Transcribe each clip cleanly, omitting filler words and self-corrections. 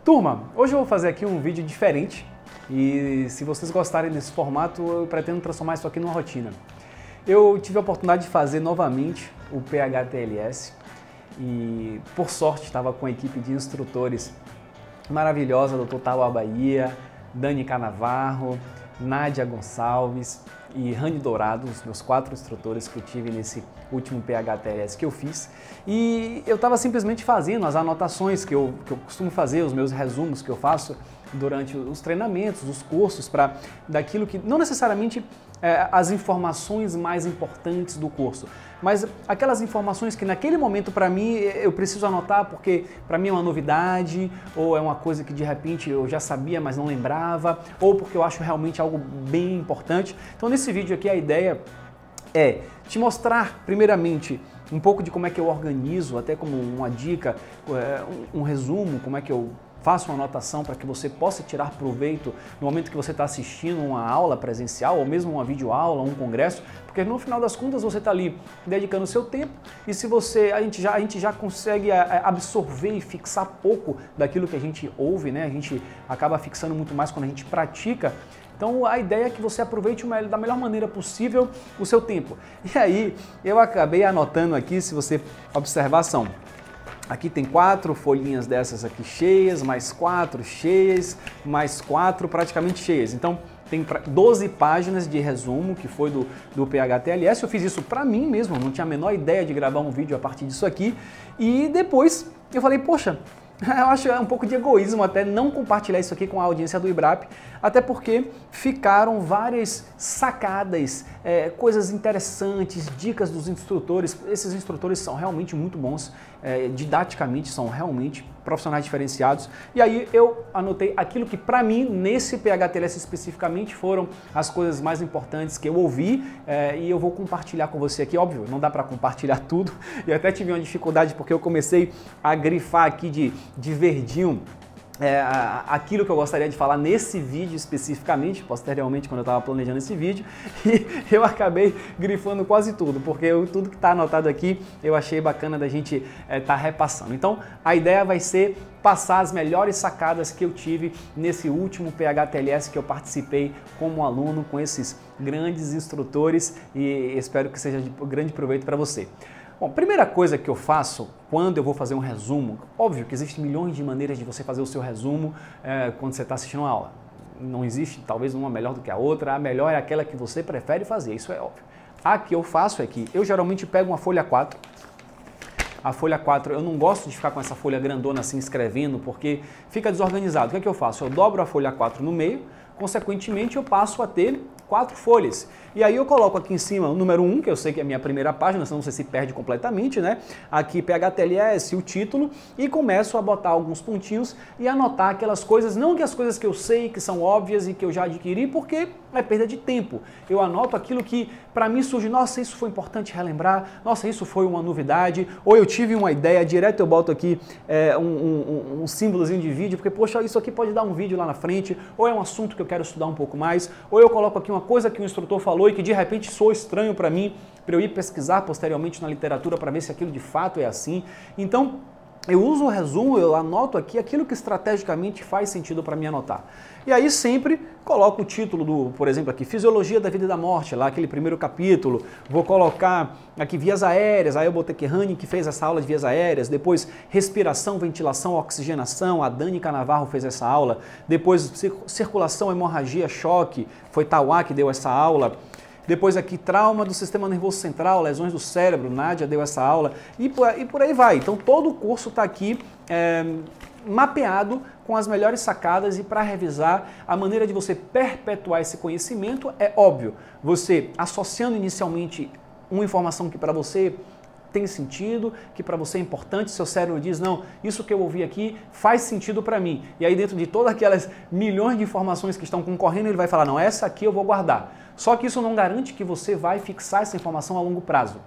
Turma, hoje eu vou fazer aqui um vídeo diferente e se vocês gostarem desse formato, eu pretendo transformar isso aqui numa rotina. Eu tive a oportunidade de fazer novamente o PHTLS e, por sorte, estava com a equipe de instrutores maravilhosa, Dr. Tauá Bahia, Dani Canavarro, Nádia Gonçalves e Rani Dourado, os meus 4 instrutores que eu tive nesse último PHTLS que eu fiz. E eu estava simplesmente fazendo as anotações que eu costumo fazer, os meus resumos que eu faço durante os treinamentos, os cursos, para daquilo que não necessariamente as informações mais importantes do curso, mas aquelas informações que naquele momento para mim eu preciso anotar porque para mim é uma novidade, ou é uma coisa que de repente eu já sabia, mas não lembrava, ou porque eu acho realmente algo bem importante. Então nesse vídeo aqui a ideia é te mostrar primeiramente um pouco de como é que eu organizo, até como uma dica, um resumo, como é que eu faço uma anotação para que você possa tirar proveito no momento que você está assistindo uma aula presencial ou mesmo uma videoaula, um congresso, porque no final das contas você está ali dedicando o seu tempo e se você, a gente já consegue absorver e fixar pouco daquilo que a gente ouve, né? A gente acaba fixando muito mais quando a gente pratica. Então a ideia é que você aproveite da melhor maneira possível o seu tempo. E aí eu acabei anotando aqui, se você observar, aqui tem 4 folhinhas dessas aqui cheias, mais 4 cheias, mais 4 praticamente cheias. Então tem 12 páginas de resumo que foi do PHTLS. Eu fiz isso para mim mesmo, não tinha a menor ideia de gravar um vídeo a partir disso aqui. E depois eu falei, poxa, eu acho um pouco de egoísmo até não compartilhar isso aqui com a audiência do IBRAP, até porque ficaram várias sacadas, coisas interessantes, dicas dos instrutores. Esses instrutores são realmente muito bons, didaticamente são realmente profissionais diferenciados. E aí eu anotei aquilo que para mim, nesse PHTLS especificamente, foram as coisas mais importantes que eu ouvi e eu vou compartilhar com você aqui. Óbvio, não dá para compartilhar tudo, e até tive uma dificuldade porque eu comecei a grifar aqui de verdinho aquilo que eu gostaria de falar nesse vídeo especificamente, posteriormente quando eu estava planejando esse vídeo, e eu acabei grifando quase tudo, porque tudo que está anotado aqui eu achei bacana da gente estar repassando. Então a ideia vai ser passar as melhores sacadas que eu tive nesse último PHTLS que eu participei como aluno com esses grandes instrutores e espero que seja de grande proveito para você. Bom, primeira coisa que eu faço quando eu vou fazer um resumo, óbvio que existem milhões de maneiras de você fazer o seu resumo quando você está assistindo uma aula. Não existe talvez uma melhor do que a outra, a melhor é aquela que você prefere fazer, isso é óbvio. A que eu faço é que eu geralmente pego uma folha 4, a folha 4, eu não gosto de ficar com essa folha grandona assim escrevendo porque fica desorganizado. O que é que eu faço? Eu dobro a folha 4 no meio, consequentemente eu passo a ter 4 folhas. E aí eu coloco aqui em cima o número 1, que eu sei que é a minha primeira página, senão você se perde completamente, né? Aqui PHTLS, o título, e começo a botar alguns pontinhos e anotar aquelas coisas, não que as coisas que eu sei, que são óbvias e que eu já adquiri, porque é perda de tempo. Eu anoto aquilo que para mim surge, nossa, isso foi importante relembrar, nossa, isso foi uma novidade, ou eu tive uma ideia, direto eu boto aqui um símbolozinho de vídeo, porque, poxa, isso aqui pode dar um vídeo lá na frente, ou é um assunto que eu quero estudar um pouco mais, ou eu coloco aqui uma coisa que o instrutor falou e que de repente soou estranho para mim, para eu ir pesquisar posteriormente na literatura para ver se aquilo de fato é assim. Então, eu uso o resumo, eu anoto aqui aquilo que estrategicamente faz sentido para mim anotar. E aí sempre coloco o título por exemplo, aqui, Fisiologia da Vida e da Morte, lá aquele primeiro capítulo. Vou colocar aqui vias aéreas, aí eu botei que Rani que fez essa aula de vias aéreas, depois respiração, ventilação, oxigenação, a Dani Canavarro fez essa aula, depois circulação, hemorragia, choque, foi Tauá que deu essa aula. Depois aqui, trauma do sistema nervoso central, lesões do cérebro, Nádia deu essa aula e por aí vai. Então todo o curso está aqui mapeado com as melhores sacadas e para revisar a maneira de você perpetuar esse conhecimento é óbvio. Você associando inicialmente uma informação que para você tem sentido, que para você é importante, seu cérebro diz, não, isso que eu ouvi aqui faz sentido para mim. E aí dentro de todas aquelas milhões de informações que estão concorrendo, ele vai falar, não, essa aqui eu vou guardar. Só que isso não garante que você vai fixar essa informação a longo prazo.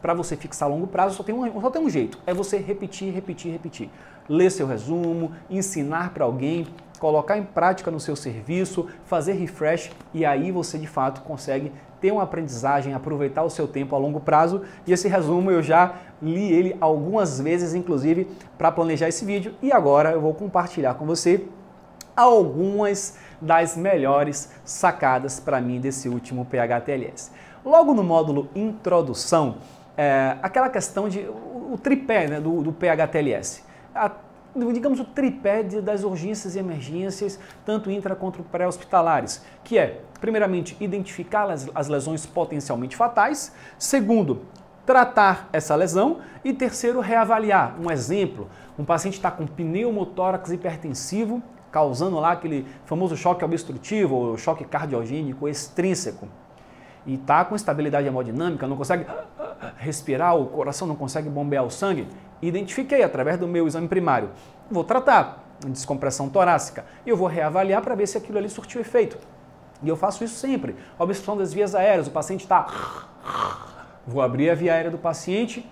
Para você fixar a longo prazo só tem um jeito, é você repetir, repetir, repetir. Ler seu resumo, ensinar para alguém, colocar em prática no seu serviço, fazer refresh e aí você de fato consegue ter uma aprendizagem, aproveitar o seu tempo a longo prazo. E esse resumo eu já li ele algumas vezes, inclusive, para planejar esse vídeo. E agora eu vou compartilhar com você algumas das melhores sacadas para mim desse último PHTLS. Logo no módulo Introdução, aquela questão de o tripé, né, do PHTLS. Digamos o tripé das urgências e emergências, tanto intra quanto pré-hospitalares, que é, primeiramente, identificar as lesões potencialmente fatais, segundo, tratar essa lesão e terceiro, reavaliar. Um exemplo, um paciente está com pneumotórax hipertensivo, causando lá aquele famoso choque obstrutivo ou choque cardiogênico extrínseco, e está com estabilidade hemodinâmica, não consegue respirar, o coração não consegue bombear o sangue, identifiquei através do meu exame primário. Vou tratar descompressão torácica e eu vou reavaliar para ver se aquilo ali surtiu efeito. E eu faço isso sempre. Obstrução das vias aéreas, o paciente está... Vou abrir a via aérea do paciente,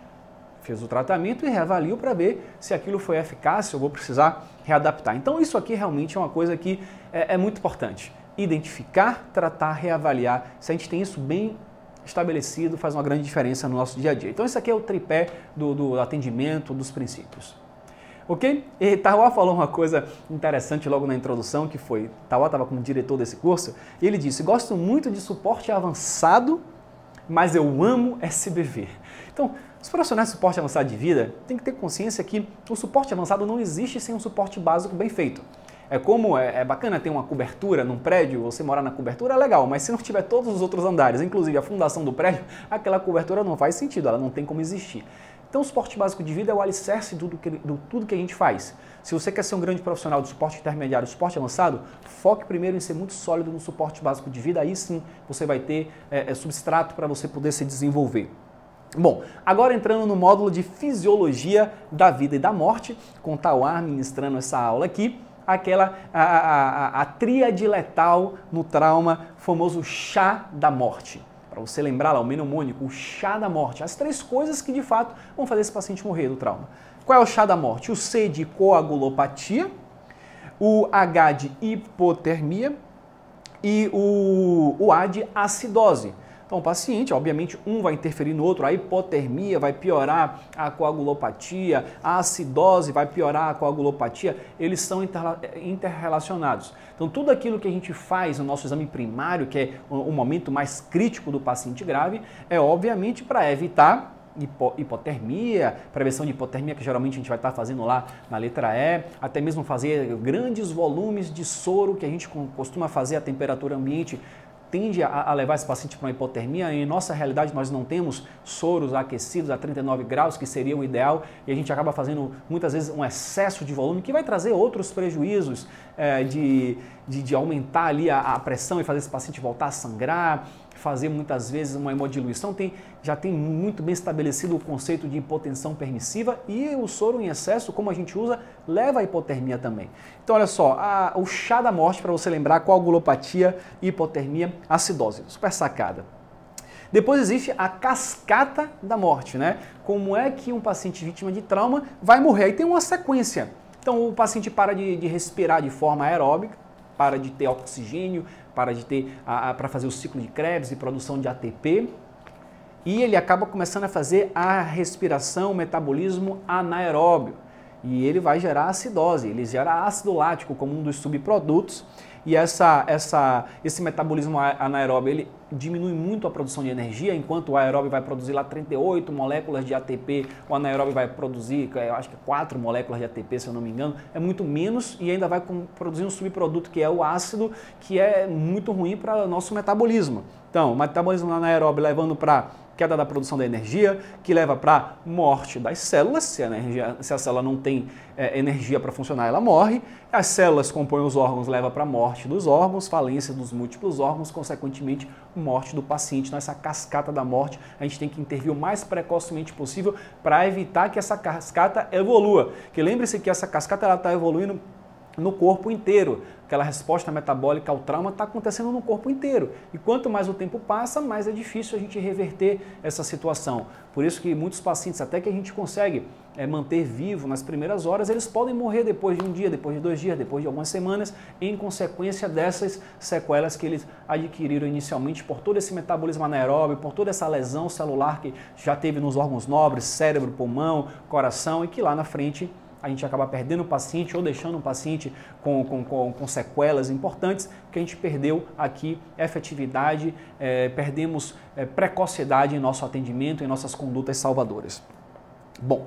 fiz o tratamento e reavalio para ver se aquilo foi eficaz, se eu vou precisar readaptar. Então isso aqui realmente é uma coisa que é muito importante. Identificar, tratar, reavaliar. Se a gente tem isso bem estabelecido, faz uma grande diferença no nosso dia a dia. Então esse aqui é o tripé do atendimento, dos princípios. Ok? E Tauá falou uma coisa interessante logo na introdução, que foi, Tauá estava como diretor desse curso, e ele disse, gosto muito de suporte avançado, mas eu amo SBV. Então, os profissionais de suporte avançado de vida têm que ter consciência que o suporte avançado não existe sem um suporte básico bem feito. É bacana ter uma cobertura num prédio, você morar na cobertura é legal, mas se não tiver todos os outros andares, inclusive a fundação do prédio, aquela cobertura não faz sentido, ela não tem como existir. Então o suporte básico de vida é o alicerce de tudo que a gente faz. Se você quer ser um grande profissional de suporte intermediário, suporte avançado, foque primeiro em ser muito sólido no suporte básico de vida, aí sim você vai ter substrato para você poder se desenvolver. Bom, agora entrando no módulo de Fisiologia da Vida e da Morte, com Tauá ministrando essa aula aqui, a tríade letal no trauma, famoso chá da morte. Para você lembrar lá, o mnemônico, o chá da morte. As três coisas que de fato vão fazer esse paciente morrer do trauma. Qual é o chá da morte? O C de coagulopatia, o H de hipotermia e o A de acidose. Então o paciente, obviamente, um vai interferir no outro, a hipotermia vai piorar a coagulopatia, a acidose vai piorar a coagulopatia, eles são interrelacionados. Então tudo aquilo que a gente faz no nosso exame primário, que é o momento mais crítico do paciente grave, é obviamente para evitar hipotermia, prevenção de hipotermia, que geralmente a gente vai estar fazendo lá na letra E, até mesmo fazer grandes volumes de soro, que a gente costuma fazer a temperatura ambiente, tende a levar esse paciente para uma hipotermia. Em nossa realidade, nós não temos soros aquecidos a 39 graus, que seria o ideal, e a gente acaba fazendo muitas vezes um excesso de volume, que vai trazer outros prejuízos de aumentar ali a pressão e fazer esse paciente voltar a sangrar, fazer muitas vezes uma hemodiluição. Já tem muito bem estabelecido o conceito de hipotensão permissiva, e o soro em excesso, como a gente usa, leva à hipotermia também. Então olha só, o chá da morte, para você lembrar, coagulopatia, hipotermia, acidose, super sacada. Depois existe a cascata da morte, né? Como é que um paciente vítima de trauma vai morrer? Aí tem uma sequência. Então o paciente para de respirar de forma aeróbica, para de ter oxigênio, para fazer o ciclo de Krebs e produção de ATP, e ele acaba começando a fazer a respiração, o metabolismo anaeróbio, e ele vai gerar acidose, ele gera ácido lático como um dos subprodutos, e esse metabolismo anaeróbio ele diminui muito a produção de energia, enquanto o aeróbio vai produzir lá 38 moléculas de ATP, o anaeróbio vai produzir, eu acho que 4 moléculas de ATP, se eu não me engano, é muito menos, e ainda vai produzir um subproduto que é o ácido, que é muito ruim para o nosso metabolismo. Então, o metabolismo anaeróbio levando para queda da produção da energia, que leva para morte das células. Se a célula não tem energia para funcionar, ela morre. As células compõem os órgãos, leva para a morte dos órgãos, falência dos múltiplos órgãos, consequentemente, morte do paciente. Então, essa cascata da morte, a gente tem que intervir o mais precocemente possível para evitar que essa cascata evolua. Porque lembre-se que essa cascata está evoluindo no corpo inteiro. Aquela resposta metabólica ao trauma está acontecendo no corpo inteiro. E quanto mais o tempo passa, mais é difícil a gente reverter essa situação. Por isso que muitos pacientes, até que a gente consegue manter vivo nas primeiras horas, eles podem morrer depois de um dia, depois de 2 dias, depois de algumas semanas, em consequência dessas sequelas que eles adquiriram inicialmente por todo esse metabolismo anaeróbio, por toda essa lesão celular que já teve nos órgãos nobres, cérebro, pulmão, coração, e que lá na frente a gente acaba perdendo o paciente ou deixando o paciente com sequelas importantes, que a gente perdeu aqui efetividade, perdemos precocidade em nosso atendimento, em nossas condutas salvadoras. Bom,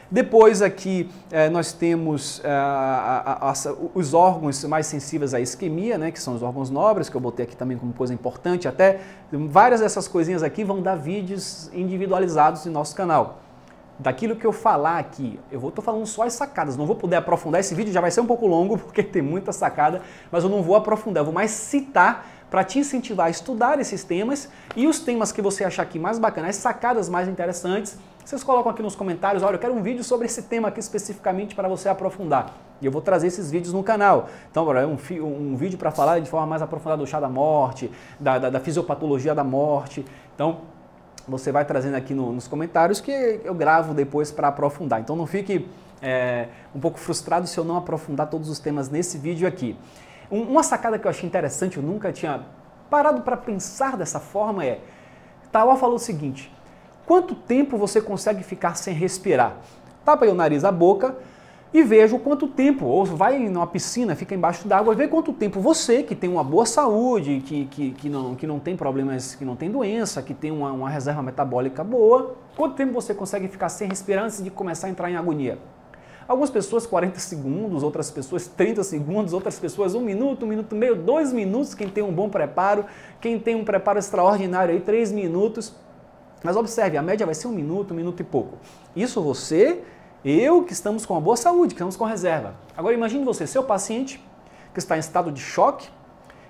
depois aqui nós temos os órgãos mais sensíveis à isquemia, né, que são os órgãos nobres, que eu botei aqui também como coisa importante. Até várias dessas coisinhas aqui vão dar vídeos individualizados em nosso canal. Daquilo que eu falar aqui, eu estou falando só as sacadas, não vou poder aprofundar, esse vídeo já vai ser um pouco longo porque tem muita sacada, mas eu não vou aprofundar, eu vou mais citar para te incentivar a estudar esses temas, e os temas que você achar aqui mais bacanas, as sacadas mais interessantes, vocês colocam aqui nos comentários, olha, eu quero um vídeo sobre esse tema aqui especificamente para você aprofundar. E eu vou trazer esses vídeos no canal. Então, um vídeo para falar de forma mais aprofundada do chá da morte, da fisiopatologia da morte. Então, você vai trazendo aqui nos comentários que eu gravo depois para aprofundar. Então não fique um pouco frustrado se eu não aprofundar todos os temas nesse vídeo aqui. Uma sacada que eu achei interessante, eu nunca tinha parado para pensar dessa forma Tawal falou o seguinte: quanto tempo você consegue ficar sem respirar? Tapa aí o nariz, a boca, e veja quanto tempo, ou vai numa piscina, fica embaixo d'água e vê quanto tempo você, que tem uma boa saúde, que não tem problemas, que não tem doença, que tem uma reserva metabólica boa, quanto tempo você consegue ficar sem respirar antes de começar a entrar em agonia? Algumas pessoas 40 segundos, outras pessoas 30 segundos, outras pessoas 1 minuto, 1 minuto e meio, 2 minutos, quem tem um bom preparo, quem tem um preparo extraordinário aí, 3 minutos. Mas observe, a média vai ser 1 minuto e pouco. Isso eu que estamos com uma boa saúde, que estamos com reserva. Agora imagine você, seu paciente que está em estado de choque,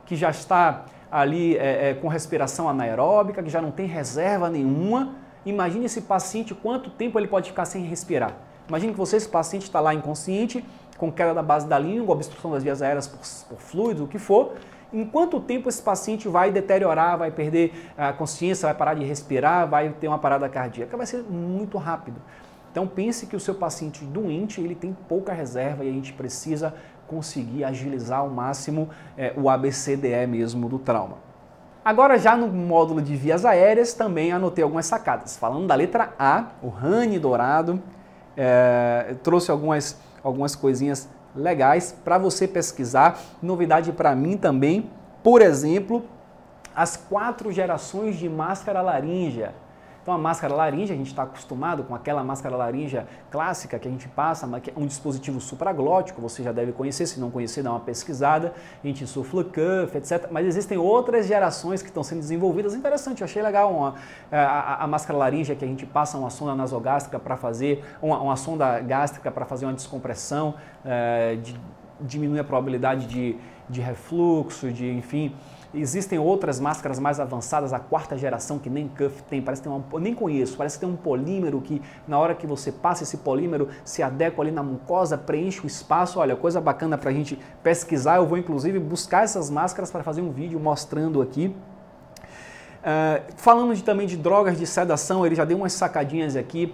que já está ali com respiração anaeróbica, que já não tem reserva nenhuma. Imagine esse paciente, quanto tempo ele pode ficar sem respirar. Imagine que você, esse paciente está lá inconsciente, com queda da base da língua, obstrução das vias aéreas por fluido, o que for. Em quanto tempo esse paciente vai deteriorar, vai perder a consciência, vai parar de respirar, vai ter uma parada cardíaca? Vai ser muito rápido. Então pense que o seu paciente doente, ele tem pouca reserva e a gente precisa conseguir agilizar ao máximo o ABCDE mesmo do trauma. Agora já no módulo de vias aéreas também anotei algumas sacadas. Falando da letra A, o Rani dourado, trouxe algumas coisinhas legais para você pesquisar. Novidade para mim também, por exemplo, as 4 gerações de máscara laríngea. Então a máscara laríngea, a gente está acostumado com aquela máscara laríngea clássica que a gente passa, que é um dispositivo supraglótico, você já deve conhecer, se não conhecer, dá uma pesquisada, a gente insufla cuff, etc. Mas existem outras gerações que estão sendo desenvolvidas, interessante, eu achei legal a máscara laríngea que a gente passa uma sonda nasogástrica para fazer, uma sonda gástrica para fazer uma descompressão, diminuir a probabilidade de refluxo, enfim. Existem outras máscaras mais avançadas, a 4ª geração, que nem cuff tem, parece que nem conheço, parece que tem um polímero que na hora que você passa esse polímero se adequa ali na mucosa, preenche o espaço. Olha, coisa bacana para a gente pesquisar. Eu vou inclusive buscar essas máscaras para fazer um vídeo mostrando aqui. Falando também de drogas de sedação, ele já deu umas sacadinhas aqui.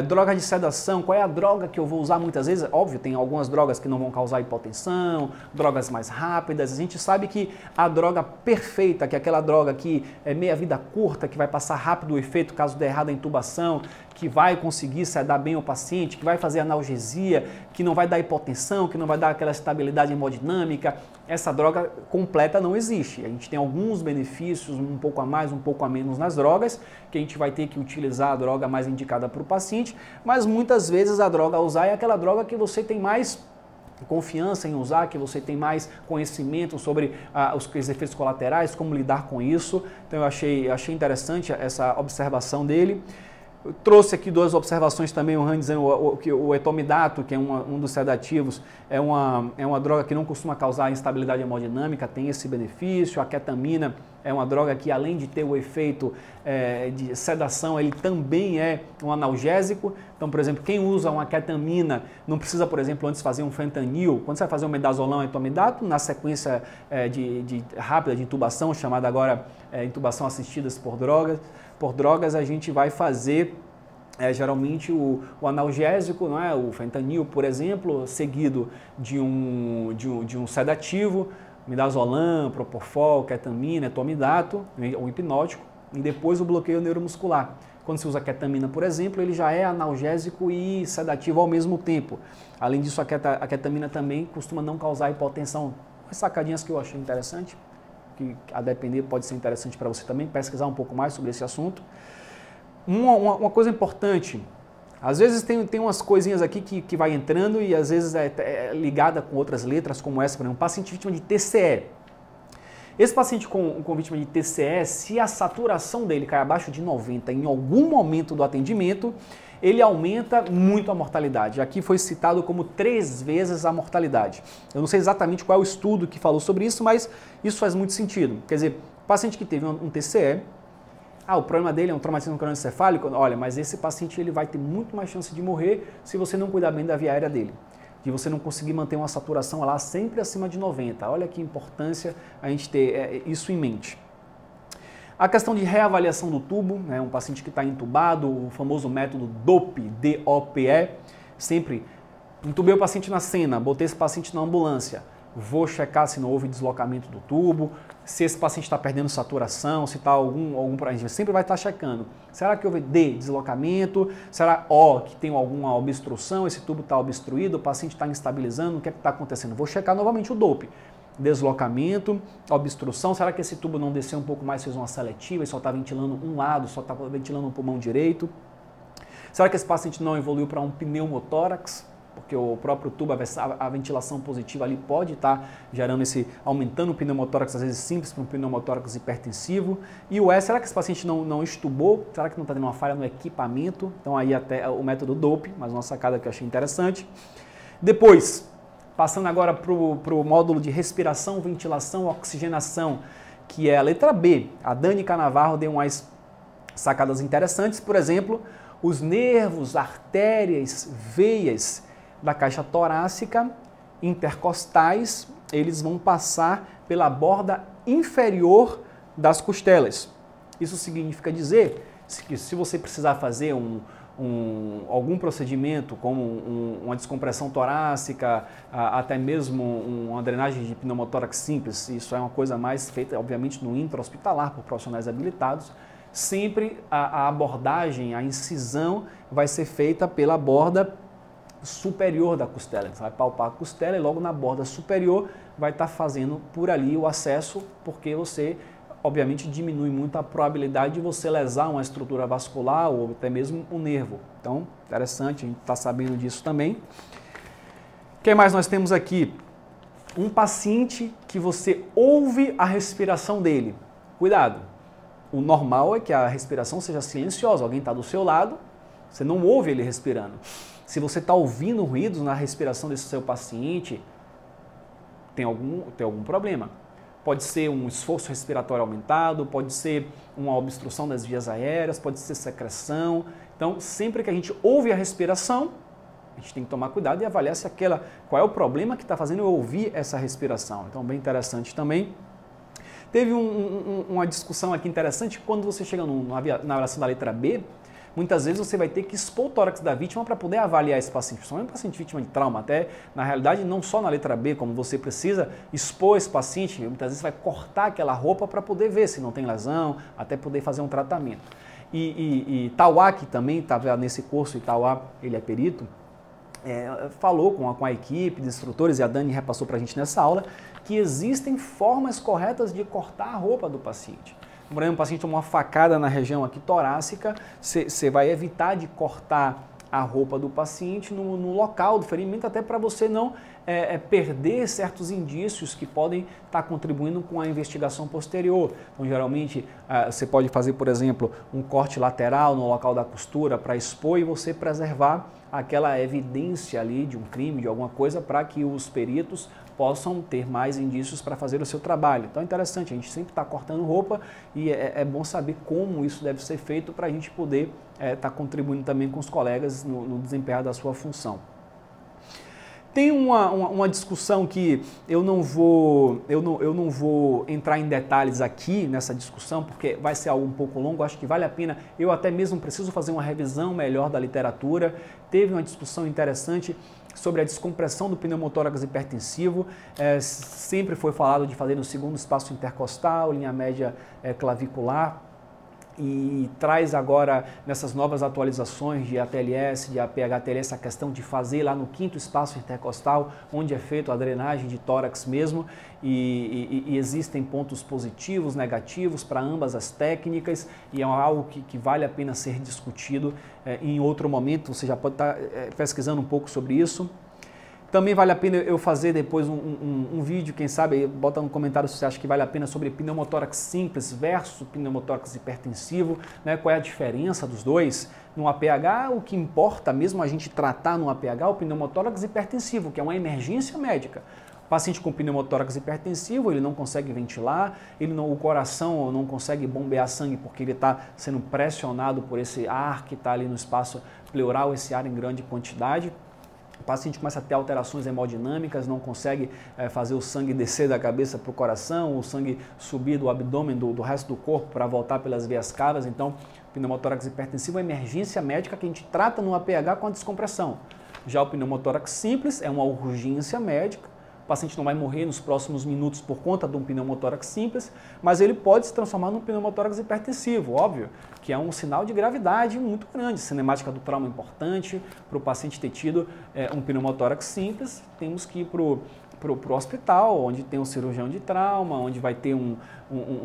Droga de sedação, qual é a droga que eu vou usar muitas vezes? Óbvio, tem algumas drogas que não vão causar hipotensão, drogas mais rápidas. A gente sabe que a droga perfeita, que é aquela droga que é meia vida curta, que vai passar rápido o efeito caso dê errado a intubação, que vai conseguir sedar bem o paciente, que vai fazer analgesia, que não vai dar hipotensão, que não vai dar aquela estabilidade hemodinâmica, essa droga completa não existe. A gente tem alguns benefícios, um pouco a mais, um pouco a menos nas drogas, que a gente vai ter que utilizar a droga mais indicada para o paciente, mas muitas vezes a droga a usar é aquela droga que você tem mais confiança em usar, que você tem mais conhecimento sobre os efeitos colaterais, como lidar com isso. Então eu achei interessante essa observação dele. Eu trouxe aqui 2 observações também, o Han dizendo que o etomidato, que é um dos sedativos, é uma droga que não costuma causar instabilidade hemodinâmica, tem esse benefício. A ketamina é uma droga que, além de ter o efeito de sedação, ele também é um analgésico. Então, por exemplo, quem usa uma ketamina não precisa, por exemplo, antes fazer um fentanil. Quando você vai fazer um midazolam e etomidato, na sequência rápida de intubação, chamada agora intubação assistida por drogas, a gente vai fazer geralmente o analgésico, não é? O fentanil, por exemplo, seguido de um sedativo, midazolam, propofol, ketamina, etomidato, ou hipnótico, e depois o bloqueio neuromuscular. Quando se usa ketamina, por exemplo, ele já é analgésico e sedativo ao mesmo tempo. Além disso, a ketamina também costuma não causar hipotensão. Umas sacadinhas que eu achei interessante, que a depender pode ser interessante para você também, pesquisar um pouco mais sobre esse assunto. Uma coisa importante, às vezes tem umas coisinhas aqui que vai entrando e às vezes é ligada com outras letras, como essa, por exemplo, um paciente vítima de TCE. Esse paciente com vítima de TCE, se a saturação dele cai abaixo de 90 em algum momento do atendimento, ele aumenta muito a mortalidade. Aqui foi citado como 3 vezes a mortalidade. Eu não sei exatamente qual é o estudo que falou sobre isso, mas isso faz muito sentido. Quer dizer, o paciente que teve um TCE, o problema dele é um traumatismo crânioencefálico. Olha, mas esse paciente ele vai ter muito mais chance de morrer se você não cuidar bem da via aérea dele, de você não conseguir manter uma saturação lá sempre acima de 90. Olha que importância a gente ter isso em mente. A questão de reavaliação do tubo, né, um paciente que está entubado, o famoso método DOPE, D-O-P-E, sempre entubei o paciente na cena, botei esse paciente na ambulância, vou checar se não houve deslocamento do tubo, se esse paciente está perdendo saturação, se está algum a gente sempre vai estar checando. Será que houve deslocamento? Será que tem alguma obstrução, esse tubo está obstruído, o paciente está instabilizando, o que é que está acontecendo? Vou checar novamente o DOPE. Deslocamento, obstrução, será que esse tubo não desceu um pouco mais, fez uma seletiva e só está ventilando um lado, só está ventilando o pulmão direito? Será que esse paciente não evoluiu para um pneumotórax? Porque o próprio tubo, a ventilação positiva ali pode estar gerando aumentando o pneumotórax, às vezes simples, para um pneumotórax hipertensivo. E será que esse paciente não estubou? Será que não está tendo uma falha no equipamento? Então aí até o método DOPE, mais uma sacada que eu achei interessante. Depois, passando agora para o módulo de respiração, ventilação, oxigenação, que é a letra B. A Dani Canavarro deu umas sacadas interessantes, por exemplo, os nervos, artérias, veias da caixa torácica intercostais, eles vão passar pela borda inferior das costelas. Isso significa dizer que se você precisar fazer algum procedimento, como uma descompressão torácica, até mesmo uma drenagem de pneumotórax simples, isso é uma coisa mais feita, obviamente, no intra-hospitalar, por profissionais habilitados, sempre a abordagem, a incisão vai ser feita pela borda superior da costela. Você vai palpar a costela e logo na borda superior vai estar fazendo por ali o acesso, porque você, obviamente, diminui muito a probabilidade de você lesar uma estrutura vascular ou até mesmo um nervo. Então, interessante, a gente está sabendo disso também. O que mais nós temos aqui? Um paciente que você ouve a respiração dele. Cuidado! O normal é que a respiração seja silenciosa. Alguém está do seu lado, você não ouve ele respirando. Se você está ouvindo ruídos na respiração desse seu paciente, tem algum problema. Pode ser um esforço respiratório aumentado, pode ser uma obstrução das vias aéreas, pode ser secreção. Então, sempre que a gente ouve a respiração, a gente tem que tomar cuidado e avaliar qual é o problema que está fazendo eu ouvir essa respiração. Então, bem interessante também. Teve uma discussão aqui interessante, quando você chega na avaliação da letra B, muitas vezes você vai ter que expor o tórax da vítima para poder avaliar esse paciente, principalmente um paciente vítima de trauma, até na realidade não só na letra B, como você precisa expor esse paciente, muitas vezes vai cortar aquela roupa para poder ver se não tem lesão, até poder fazer um tratamento. E Tauá, que também estava nesse curso, e Tauá, ele é perito, falou com a equipe de instrutores, e a Dani repassou para a gente nessa aula, que existem formas corretas de cortar a roupa do paciente. Por exemplo, o paciente tomou uma facada na região aqui torácica, você vai evitar de cortar a roupa do paciente no local do ferimento, até para você não perder certos indícios que podem estar contribuindo com a investigação posterior. Então, geralmente, você pode fazer, por exemplo, um corte lateral no local da costura para expor e você preservar aquela evidência ali de um crime, de alguma coisa, para que os peritos possam ter mais indícios para fazer o seu trabalho. Então é interessante, a gente sempre está cortando roupa e é bom saber como isso deve ser feito para a gente poder estar contribuindo também com os colegas no desempenho da sua função. Tem uma discussão que eu não vou entrar em detalhes aqui nessa discussão, porque vai ser algo um pouco longo, acho que vale a pena, eu até mesmo preciso fazer uma revisão melhor da literatura. Teve uma discussão interessante sobre a descompressão do pneumotórax hipertensivo, sempre foi falado de fazer no segundo espaço intercostal, linha média clavicular, e traz agora, nessas novas atualizações de ATLS, de APH-TLS, a questão de fazer lá no quinto espaço intercostal, onde é feita a drenagem de tórax mesmo, e existem pontos positivos, negativos para ambas as técnicas, e é algo que vale a pena ser discutido em outro momento. Você já pode estar pesquisando um pouco sobre isso. Também vale a pena eu fazer depois um vídeo, quem sabe, bota no comentário se você acha que vale a pena, sobre pneumotórax simples versus pneumotórax hipertensivo, né? Qual é a diferença dos dois. No APH, o que importa mesmo a gente tratar no APH é o pneumotórax hipertensivo, que é uma emergência médica. O paciente com pneumotórax hipertensivo, ele não consegue ventilar, o coração não consegue bombear sangue porque ele está sendo pressionado por esse ar que está ali no espaço pleural, esse ar em grande quantidade. O paciente começa a ter alterações hemodinâmicas, não consegue fazer o sangue descer da cabeça para o coração, o sangue subir do abdômen, do resto do corpo para voltar pelas veias cavas. Então, pneumotórax hipertensivo é emergência médica que a gente trata no APH com a descompressão. Já o pneumotórax simples é uma urgência médica. O paciente não vai morrer nos próximos minutos por conta de um pneumotórax simples, mas ele pode se transformar num pneumotórax hipertensivo, óbvio, que é um sinal de gravidade muito grande. Cinemática do trauma importante, para o paciente ter tido um pneumotórax simples, temos que ir para o hospital, onde tem um cirurgião de trauma, onde vai ter um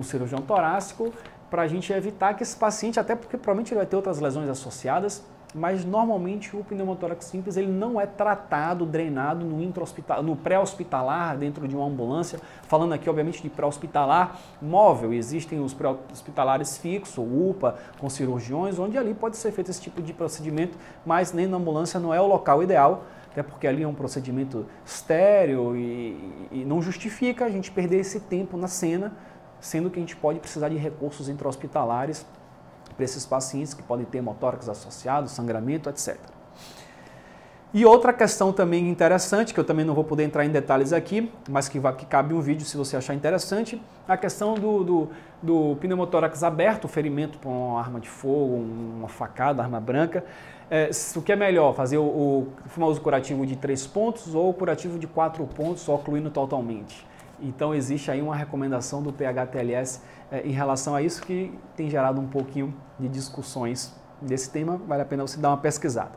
cirurgião torácico, para a gente evitar que esse paciente, até porque provavelmente ele vai ter outras lesões associadas, mas normalmente o pneumotórax simples ele não é tratado, drenado no pré-hospitalar, dentro de uma ambulância. Falando aqui, obviamente, de pré-hospitalar móvel, existem os pré-hospitalares fixos, UPA, com cirurgiões, onde ali pode ser feito esse tipo de procedimento, mas nem na ambulância não é o local ideal, até porque ali é um procedimento estéril e não justifica a gente perder esse tempo na cena, sendo que a gente pode precisar de recursos intra-hospitalares para esses pacientes que podem ter hemotórax associado, sangramento, etc. E outra questão também interessante, que eu também não vou poder entrar em detalhes aqui, mas que cabe um vídeo se você achar interessante, a questão do pneumotórax aberto, o ferimento por uma arma de fogo, uma facada, arma branca. O que é melhor, fazer o famoso curativo de 3 pontos ou o curativo de 4 pontos, ocluindo totalmente? Então existe aí uma recomendação do PH-TLS em relação a isso, que tem gerado um pouquinho de discussões desse tema, vale a pena você dar uma pesquisada.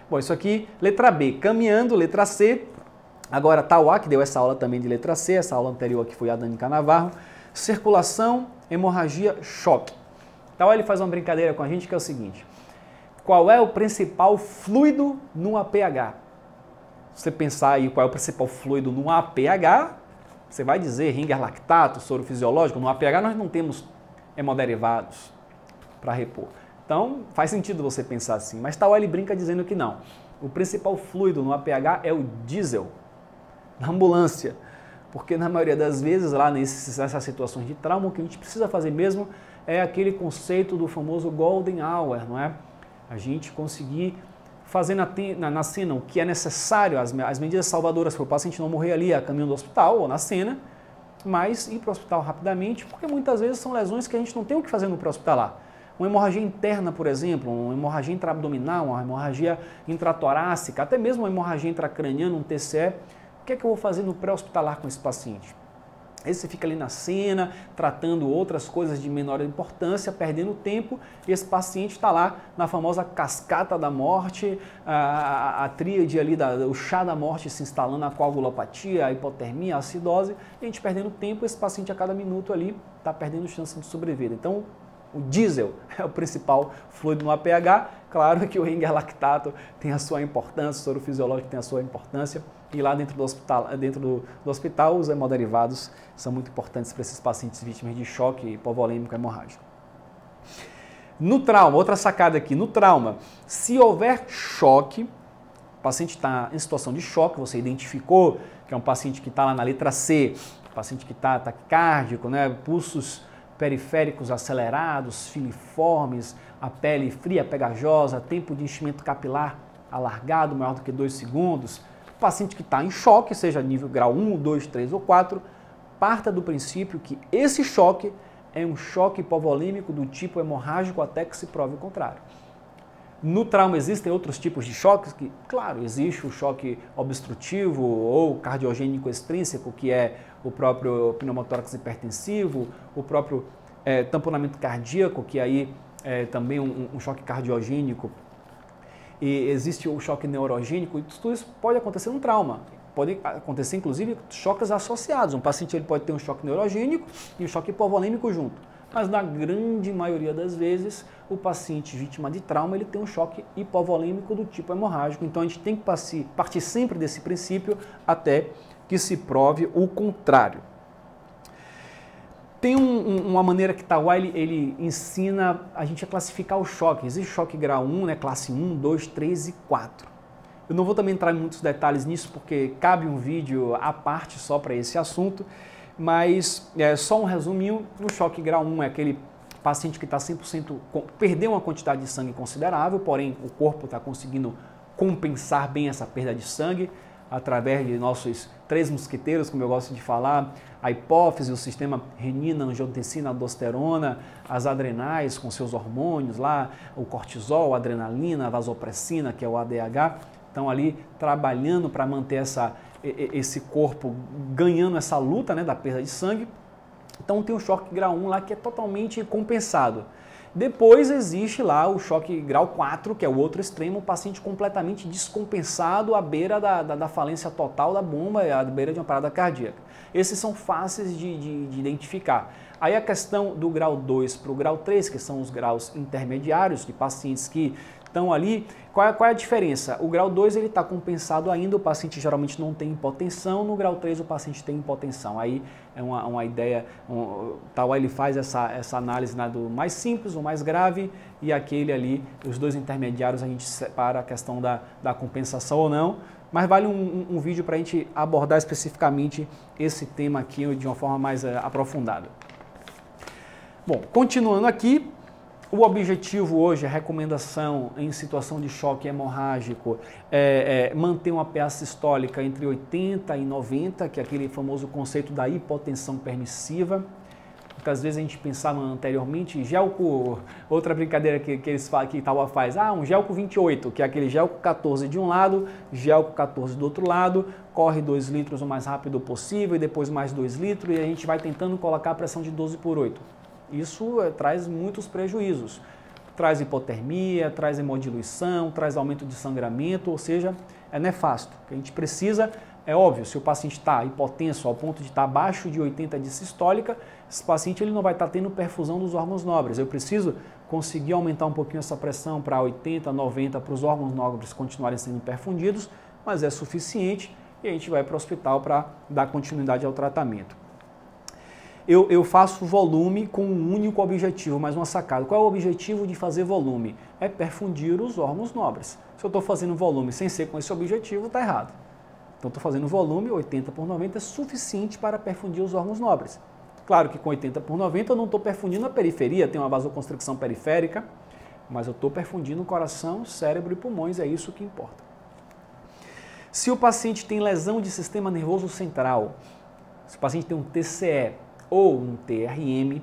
Bom, isso aqui, letra B, caminhando, letra C, agora Tauá, que deu essa aula também de letra C, essa aula anterior aqui foi a Danica Navarro, circulação, hemorragia, choque. Tauá, ele faz uma brincadeira com a gente que é o seguinte: qual é o principal fluido no APH? Se você pensar aí qual é o principal fluido no APH, você vai dizer Ringer lactato, soro fisiológico. No APH nós não temos hemoderivados para repor. Então faz sentido você pensar assim, mas Tauá ele brinca dizendo que não. O principal fluido no APH é o diesel, na ambulância. Porque na maioria das vezes lá nessas situações de trauma, o que a gente precisa fazer mesmo é aquele conceito do famoso golden hour, não é? A gente conseguir fazer na cena o que é necessário, as medidas salvadoras para o paciente não morrer ali a caminho do hospital ou na cena, mas ir para o hospital rapidamente, porque muitas vezes são lesões que a gente não tem o que fazer no pré-hospitalar. Uma hemorragia interna, por exemplo, uma hemorragia intraabdominal, uma hemorragia intratorácica, até mesmo uma hemorragia intracraniana, um TCE, o que é que eu vou fazer no pré-hospitalar com esse paciente? Aí você fica ali na cena, tratando outras coisas de menor importância, perdendo tempo, e esse paciente está lá na famosa cascata da morte, a tríade ali, o chá da morte se instalando, a coagulopatia, a hipotermia, a acidose, e a gente perdendo tempo, esse paciente a cada minuto ali está perdendo chance de sobrevida. Então, o diesel é o principal fluido no APH. Claro que o Ringer lactato tem a sua importância, o soro fisiológico tem a sua importância, e lá dentro do hospital os hemoderivados são muito importantes para esses pacientes vítimas de choque hipovolêmico hemorrágico. No trauma, outra sacada aqui, no trauma, se houver choque, o paciente está em situação de choque, você identificou que é um paciente que está lá na letra C, paciente que está taquicárdico, né, pulsos periféricos acelerados, filiformes, a pele fria, pegajosa, tempo de enchimento capilar alargado, maior do que 2 segundos, paciente que está em choque, seja nível grau 1, 2, 3 ou 4, parta do princípio que esse choque é um choque hipovolêmico do tipo hemorrágico até que se prove o contrário. No trauma existem outros tipos de choques, que, claro, existe o choque obstrutivo ou cardiogênico extrínseco, que é o próprio pneumotórax hipertensivo, o próprio tamponamento cardíaco, que aí é também um choque cardiogênico, e existe o choque neurogênico, e tudo isso pode acontecer no trauma. Pode acontecer, inclusive, choques associados. Um paciente ele pode ter um choque neurogênico e um choque hipovolêmico junto. Mas na grande maioria das vezes, o paciente vítima de trauma ele tem um choque hipovolêmico do tipo hemorrágico. Então a gente tem que partir sempre desse princípio até que se prove o contrário. Tem uma maneira que Tawai ele ensina a gente a classificar o choque. Existe choque grau 1, né, classe 1, 2, 3 e 4. Eu não vou também entrar em muitos detalhes nisso, porque cabe um vídeo à parte só para esse assunto, mas só um resuminho, o choque grau 1 é aquele paciente que está 100%, perdeu uma quantidade de sangue considerável, porém o corpo está conseguindo compensar bem essa perda de sangue, através de nossos 3 mosqueteiros, como eu gosto de falar, a hipófise, o sistema renina, angiotensina, aldosterona, as adrenais com seus hormônios lá, o cortisol, a adrenalina, a vasopressina, que é o ADH, estão ali trabalhando para manter esse corpo ganhando essa luta, né, da perda de sangue. Então tem o choque grau 1 lá que é totalmente compensado. Depois existe lá o choque grau 4, que é o outro extremo, o paciente completamente descompensado à beira da falência total da bomba, à beira de uma parada cardíaca. Esses são fáceis de identificar. Aí a questão do grau 2 para o grau 3, que são os graus intermediários, de pacientes que estão ali, qual é a diferença? O grau 2 ele está compensado ainda, o paciente geralmente não tem hipotensão, no grau 3 o paciente tem hipotensão. Aí é uma ideia, tal ele faz essa análise, né, do mais simples, o mais grave, e aquele ali, os 2 intermediários a gente separa a questão da compensação ou não, mas vale um vídeo para a gente abordar especificamente esse tema aqui de uma forma mais aprofundada. Bom, continuando aqui, o objetivo hoje, a recomendação em situação de choque hemorrágico é manter uma PA sistólica entre 80 e 90, que é aquele famoso conceito da hipotensão permissiva. Muitas vezes a gente pensava anteriormente, gelco, outra brincadeira que Itaúa faz, um gelco 28, que é aquele gelco 14 de um lado, gelco 14 do outro lado, corre 2 litros o mais rápido possível e depois mais 2 litros e a gente vai tentando colocar a pressão de 12 por 8. Isso traz muitos prejuízos, traz hipotermia, traz hemodiluição, traz aumento de sangramento, ou seja, é nefasto. O que a gente precisa, é óbvio, se o paciente está hipotenso ao ponto de estar abaixo de 80 de sistólica, esse paciente ele não vai estar tendo perfusão dos órgãos nobres. Eu preciso conseguir aumentar um pouquinho essa pressão para 80, 90 para os órgãos nobres continuarem sendo perfundidos, mas é suficiente e a gente vai para o hospital para dar continuidade ao tratamento. Eu faço volume com um único objetivo, mais uma sacada. Qual é o objetivo de fazer volume? É perfundir os órgãos nobres. Se eu estou fazendo volume sem ser com esse objetivo, está errado. Então, estou fazendo volume, 80 por 90 é suficiente para perfundir os órgãos nobres. Claro que com 80 por 90 eu não estou perfundindo a periferia, tem uma vasoconstricção periférica, mas eu estou perfundindo o coração, cérebro e pulmões, é isso que importa. Se o paciente tem lesão de sistema nervoso central, se o paciente tem um TCE, ou um TRM,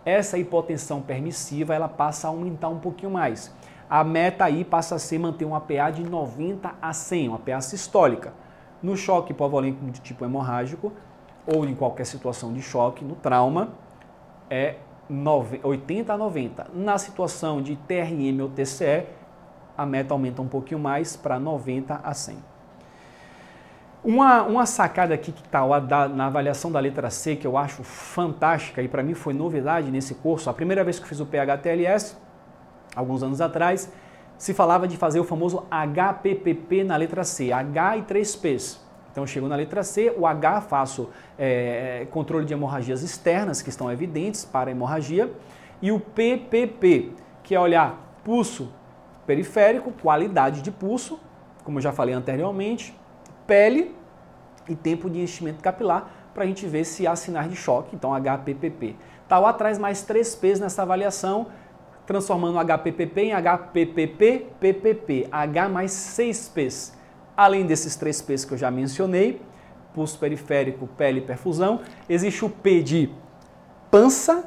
essa hipotensão permissiva ela passa a aumentar um pouquinho mais. A meta aí passa a ser manter uma PA de 90 a 100, uma PA sistólica. No choque hipovolêmico de tipo hemorrágico, ou em qualquer situação de choque, no trauma, é 80 a 90. Na situação de TRM ou TCE, a meta aumenta um pouquinho mais para 90 a 100. Uma sacada aqui que está na avaliação da letra C, que eu acho fantástica e para mim foi novidade nesse curso, a primeira vez que eu fiz o PH-TLS, alguns anos atrás, se falava de fazer o famoso HPPP na letra C, H e 3 P's. Então, eu chego na letra C, o H, faço controle de hemorragias externas, que estão evidentes para a hemorragia, e o PPP, que é olhar pulso periférico, qualidade de pulso, como eu já falei anteriormente, pele e tempo de enchimento capilar, para a gente ver se há sinais de choque, então HPPP. Tal A traz mais 3 P's nessa avaliação, transformando HPPP em HPPP, PPP, H mais 6 P's. Além desses 3 P's que eu já mencionei, pulso periférico, pele e perfusão, existe o P de pança,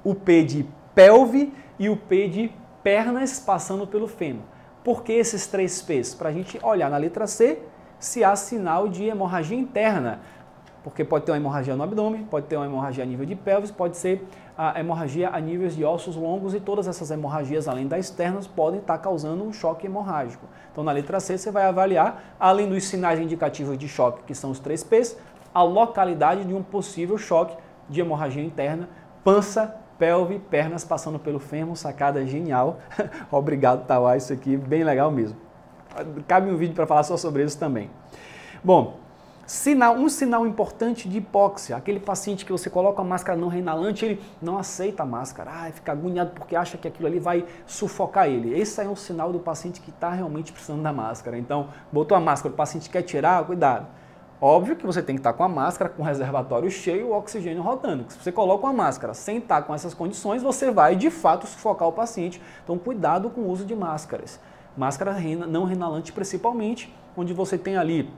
o P de pelve e o P de pernas passando pelo fêmur. Por que esses 3 P's? Para a gente olhar na letra C se há sinal de hemorragia interna, porque pode ter uma hemorragia no abdômen, pode ter uma hemorragia a nível de pelvis, pode ser a hemorragia a nível de ossos longos, e todas essas hemorragias, além das externas, podem estar causando um choque hemorrágico. Então, na letra C, você vai avaliar, além dos sinais indicativos de choque, que são os 3 P's, a localidade de um possível choque de hemorragia interna, pança, pelve, pernas passando pelo fêmur, sacada genial. Obrigado, Tauá, isso aqui bem legal mesmo. Cabe um vídeo para falar só sobre isso também. Bom, um sinal importante de hipóxia, aquele paciente que você coloca a máscara não reinalante, ele não aceita a máscara, fica agoniado porque acha que aquilo ali vai sufocar ele. Esse aí é um sinal do paciente que está realmente precisando da máscara. Então, botou a máscara, o paciente quer tirar, cuidado. Óbvio que você tem que estar com a máscara, com o reservatório cheio, o oxigênio rodando. Se você coloca uma máscara sem estar com essas condições, você vai de fato sufocar o paciente. Então, cuidado com o uso de máscaras. Máscara não reinalante principalmente, onde você tem ali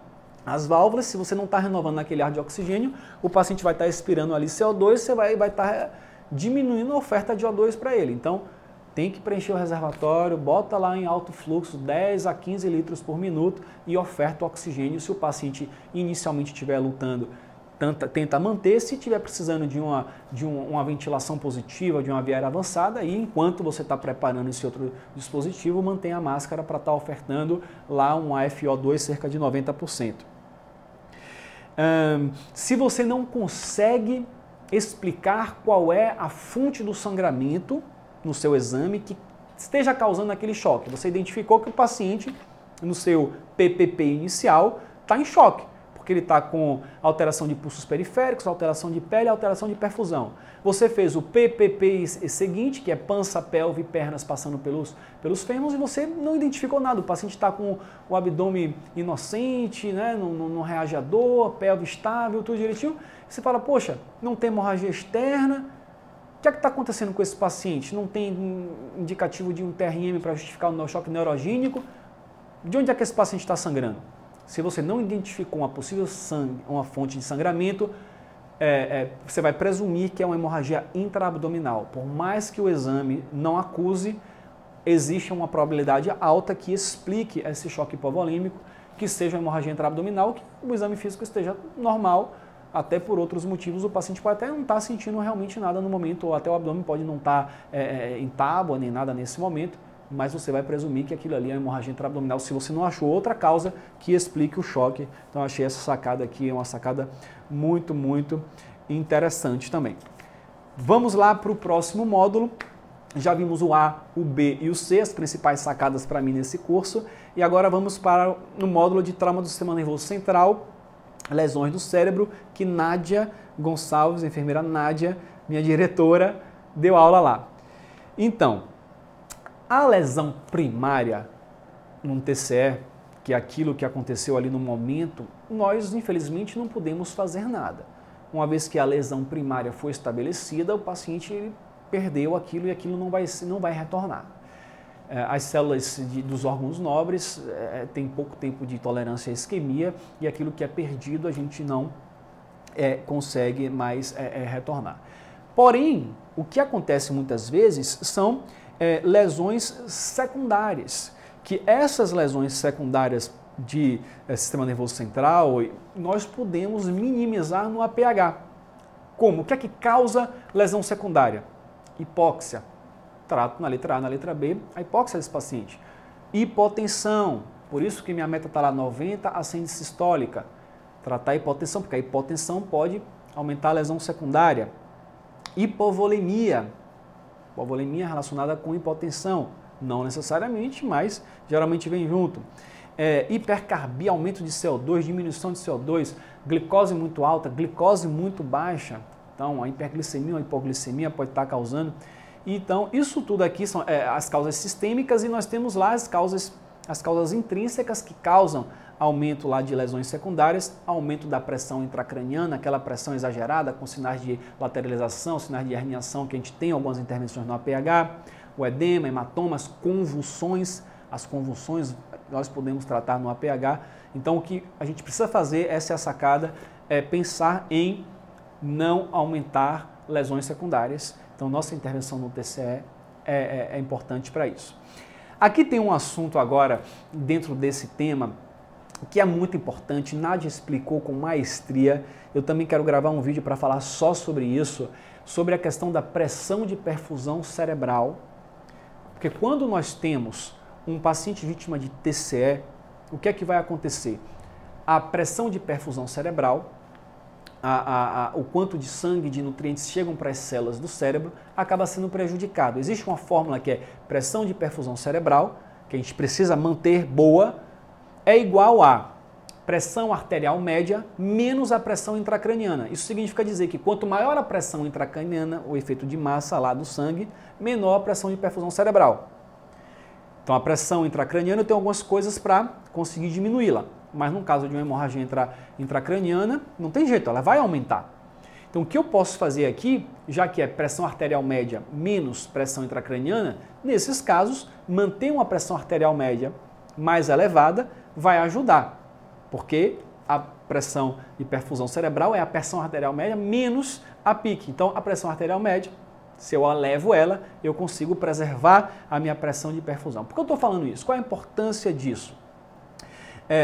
as válvulas. Se você não está renovando naquele ar de oxigênio, o paciente vai estar expirando ali CO2, você vai estar diminuindo a oferta de O2 para ele. Então, tem que preencher o reservatório, bota lá em alto fluxo, 10 a 15 litros por minuto e oferta o oxigênio. Se o paciente inicialmente estiver lutando, tenta manter. Se estiver precisando de uma ventilação positiva, de uma viária avançada, e enquanto você está preparando esse outro dispositivo, mantém a máscara para estar ofertando lá um AFO2 cerca de 90%. Se você não consegue explicar qual é a fonte do sangramento no seu exame que esteja causando aquele choque, você identificou que o paciente, no seu PPP inicial, está em choque, porque ele está com alteração de pulsos periféricos, alteração de pele, alteração de perfusão. Você fez o PPP seguinte, que é pança, pelve e pernas passando pelos fêmurs, e você não identificou nada. O paciente está com o abdômen inocente, né, não reage a dor, pelve estável, tudo direitinho. Você fala, poxa, não tem hemorragia externa. O que é que está acontecendo com esse paciente? Não tem indicativo de um TRM para justificar o choque neurogênico? De onde é que esse paciente está sangrando? Se você não identificou uma possível uma fonte de sangramento, você vai presumir que é uma hemorragia intraabdominal. Por mais que o exame não acuse, existe uma probabilidade alta que explique esse choque hipovolêmico, que seja uma hemorragia intraabdominal, que o exame físico esteja normal. Até por outros motivos, o paciente pode até não estar sentindo realmente nada no momento, ou até o abdômen pode não estar em tábua nem nada nesse momento, mas você vai presumir que aquilo ali é uma hemorragia intraabdominal se você não achou outra causa que explique o choque. Então, eu achei essa sacada aqui uma sacada muito, muito interessante também. Vamos lá para o próximo módulo. Já vimos o A, o B e o C, as principais sacadas para mim nesse curso. E agora vamos para o módulo de trauma do sistema nervoso central, lesões do cérebro, que Nádia Gonçalves, a enfermeira Nádia, minha diretora, deu aula lá. Então, a lesão primária num TCE, que é aquilo que aconteceu ali no momento, nós infelizmente não podemos fazer nada. Uma vez que a lesão primária foi estabelecida, o paciente perdeu aquilo e aquilo não vai retornar. As células dos órgãos nobres têm pouco tempo de tolerância à isquemia e aquilo que é perdido a gente não consegue mais retornar. Porém, o que acontece muitas vezes são lesões secundárias, que essas lesões secundárias de sistema nervoso central nós podemos minimizar no APH. Como? O que é que causa lesão secundária? Hipóxia. Trato na letra A, na letra B, a hipóxia desse paciente. Hipotensão, por isso que minha meta está lá 90 a 100 de sistólica. Tratar a hipotensão, porque a hipotensão pode aumentar a lesão secundária. Hipovolemia, hipovolemia relacionada com hipotensão, não necessariamente, mas geralmente vem junto. hipercarbia, aumento de CO2, diminuição de CO2, glicose muito alta, glicose muito baixa. Então, a hiperglicemia ou a hipoglicemia pode estar causando. Então, isso tudo aqui são as causas sistêmicas e nós temos lá as causas intrínsecas que causam aumento lá de lesões secundárias, aumento da pressão intracraniana, aquela pressão exagerada com sinais de lateralização, sinais de herniação que a gente tem algumas intervenções no APH, o edema, hematomas, convulsões. As convulsões nós podemos tratar no APH. Então, o que a gente precisa fazer, essa é a sacada, é pensar em não aumentar lesões secundárias. Então, nossa intervenção no TCE é importante para isso. Aqui tem um assunto agora, dentro desse tema, que é muito importante, Nádia explicou com maestria. Eu também quero gravar um vídeo para falar só sobre isso, sobre a questão da pressão de perfusão cerebral. Porque quando nós temos um paciente vítima de TCE, o que é que vai acontecer? A pressão de perfusão cerebral, o quanto de sangue, de nutrientes chegam para as células do cérebro, acaba sendo prejudicado. Existe uma fórmula que é pressão de perfusão cerebral, que a gente precisa manter boa, é igual a pressão arterial média menos a pressão intracraniana. Isso significa dizer que quanto maior a pressão intracraniana, o efeito de massa lá do sangue, menor a pressão de perfusão cerebral. Então a pressão intracraniana tem algumas coisas para conseguir diminuí-la, mas no caso de uma hemorragia intracraniana, não tem jeito, ela vai aumentar. Então o que eu posso fazer aqui, já que é pressão arterial média menos pressão intracraniana, nesses casos, manter uma pressão arterial média mais elevada vai ajudar, porque a pressão de perfusão cerebral é a pressão arterial média menos a PIC. Então a pressão arterial média, se eu elevo ela, eu consigo preservar a minha pressão de perfusão. Por que eu estou falando isso? Qual a importância disso?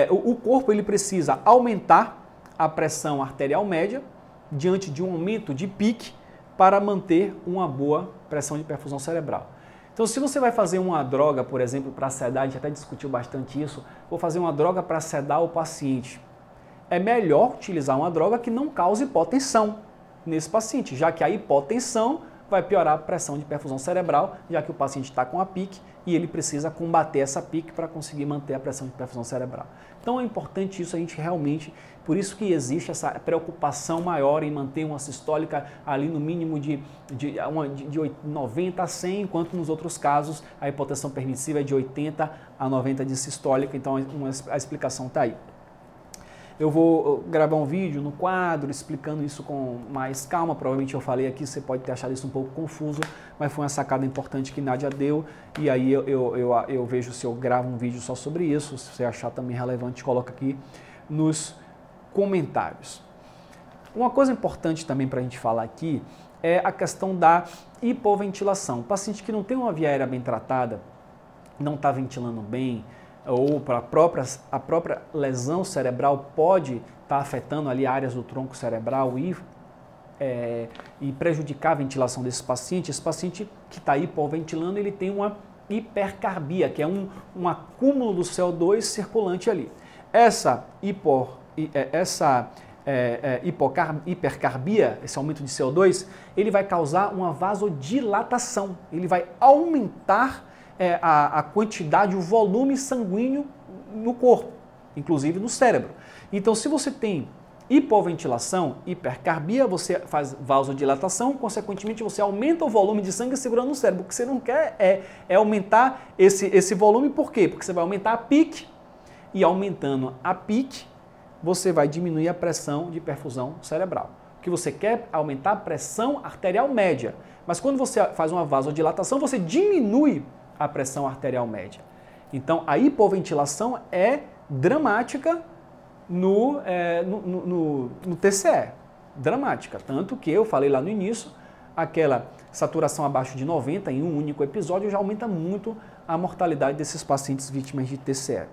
O corpo ele precisa aumentar a pressão arterial média diante de um aumento de PIC para manter uma boa pressão de perfusão cerebral. Então, se você vai fazer uma droga, por exemplo, para sedar, a gente até discutiu bastante isso, vou fazer uma droga para sedar o paciente. É melhor utilizar uma droga que não cause hipotensão nesse paciente, já que a hipotensão vai piorar a pressão de perfusão cerebral, já que o paciente está com a PIC e ele precisa combater essa PIC para conseguir manter a pressão de perfusão cerebral. Então é importante isso, a gente realmente, por isso que existe essa preocupação maior em manter uma sistólica ali no mínimo de 90 a 100, enquanto nos outros casos a hipotensão permissiva é de 80 a 90 de sistólica, então a explicação está aí. Eu vou gravar um vídeo no quadro explicando isso com mais calma, provavelmente eu falei aqui, você pode ter achado isso um pouco confuso, mas foi uma sacada importante que Nádia deu, e aí eu vejo se eu gravo um vídeo só sobre isso, se você achar também relevante, coloca aqui nos comentários. Uma coisa importante também para a gente falar aqui é a questão da hipoventilação. O paciente que não tem uma via aérea bem tratada, não está ventilando bem, ou para a própria lesão cerebral pode estar afetando ali áreas do tronco cerebral e prejudicar a ventilação desse paciente. Esse paciente que está hipoventilando, ele tem uma hipercarbia, que é um acúmulo do CO2 circulante ali. Essa hipercarbia, esse aumento de CO2, ele vai causar uma vasodilatação, ele vai aumentar a quantidade, o volume sanguíneo no corpo, inclusive no cérebro. Então, se você tem hipoventilação, hipercarbia, você faz vasodilatação, consequentemente você aumenta o volume de sangue segurando no cérebro. O que você não quer é aumentar esse volume, por quê? Porque você vai aumentar a PIC, e aumentando a PIC, você vai diminuir a pressão de perfusão cerebral. O que você quer é aumentar a pressão arterial média, mas quando você faz uma vasodilatação, você diminui a pressão arterial média. Então, a hipoventilação é dramática no TCE. Dramática. Tanto que eu falei lá no início, aquela saturação abaixo de 90 em um único episódio já aumenta muito a mortalidade desses pacientes vítimas de TCE.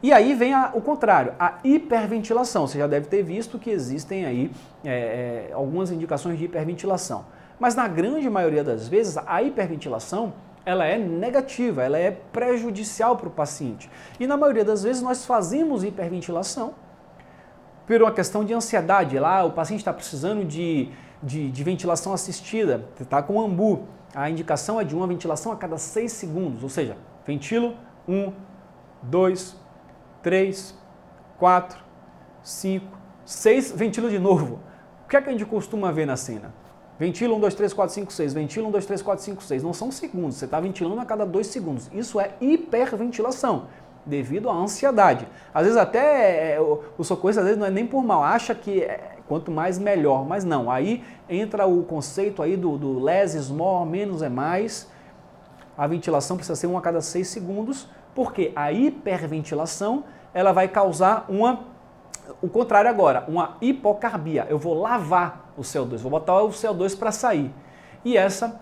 E aí vem o contrário, a hiperventilação. Você já deve ter visto que existem aí algumas indicações de hiperventilação. Mas na grande maioria das vezes, a hiperventilação ela é negativa, ela é prejudicial para o paciente. E na maioria das vezes nós fazemos hiperventilação por uma questão de ansiedade. Lá o paciente está precisando de ventilação assistida, está com AMBU. A indicação é de uma ventilação a cada 6 segundos, ou seja, ventilo 1, 2, 3, 4, 5, 6, ventila de novo. O que é que a gente costuma ver na cena? Ventila 1, 2, 3, 4, 5, 6, ventila 1, 2, 3, 4, 5, 6. Não são segundos, você está ventilando a cada 2 segundos. Isso é hiperventilação, devido à ansiedade. Às vezes até o socorrista às vezes não é nem por mal, acha que quanto mais melhor, mas não. Aí entra o conceito aí do less is more, menos é mais. A ventilação precisa ser 1 a cada 6 segundos, porque a hiperventilação ela vai causar o contrário agora, uma hipocarbia. Eu vou lavar o CO2, vou botar o CO2 para sair. E essa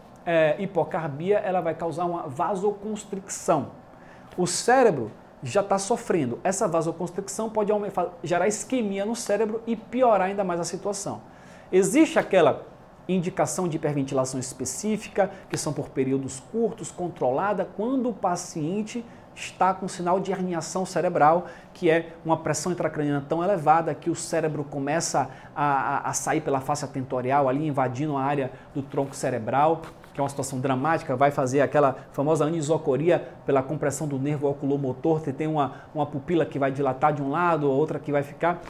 hipocarbia ela vai causar uma vasoconstricção. O cérebro já está sofrendo. Essa vasoconstricção pode gerar isquemia no cérebro e piorar ainda mais a situação. Existe aquela indicação de hiperventilação específica, que são por períodos curtos, controlada, quando o paciente está com sinal de herniação cerebral, que é uma pressão intracraniana tão elevada que o cérebro começa a sair pela face atentorial, ali invadindo a área do tronco cerebral, que é uma situação dramática, vai fazer aquela famosa anisocoria pela compressão do nervo oculomotor, você tem uma pupila que vai dilatar de um lado, a outra que vai ficar.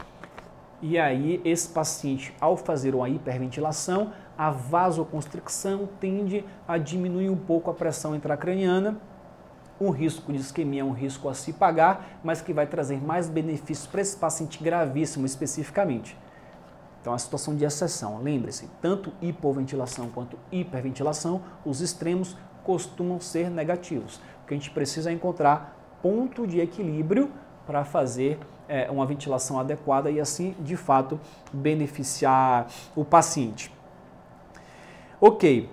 E aí esse paciente, ao fazer uma hiperventilação, a vasoconstricção tende a diminuir um pouco a pressão intracraniana. Um risco de isquemia é um risco a se pagar, mas que vai trazer mais benefícios para esse paciente gravíssimo especificamente. Então, é uma situação de exceção. Lembre-se, tanto hipoventilação quanto hiperventilação, os extremos costumam ser negativos. O que a gente precisa é encontrar ponto de equilíbrio para fazer uma ventilação adequada e assim, de fato, beneficiar o paciente. Ok.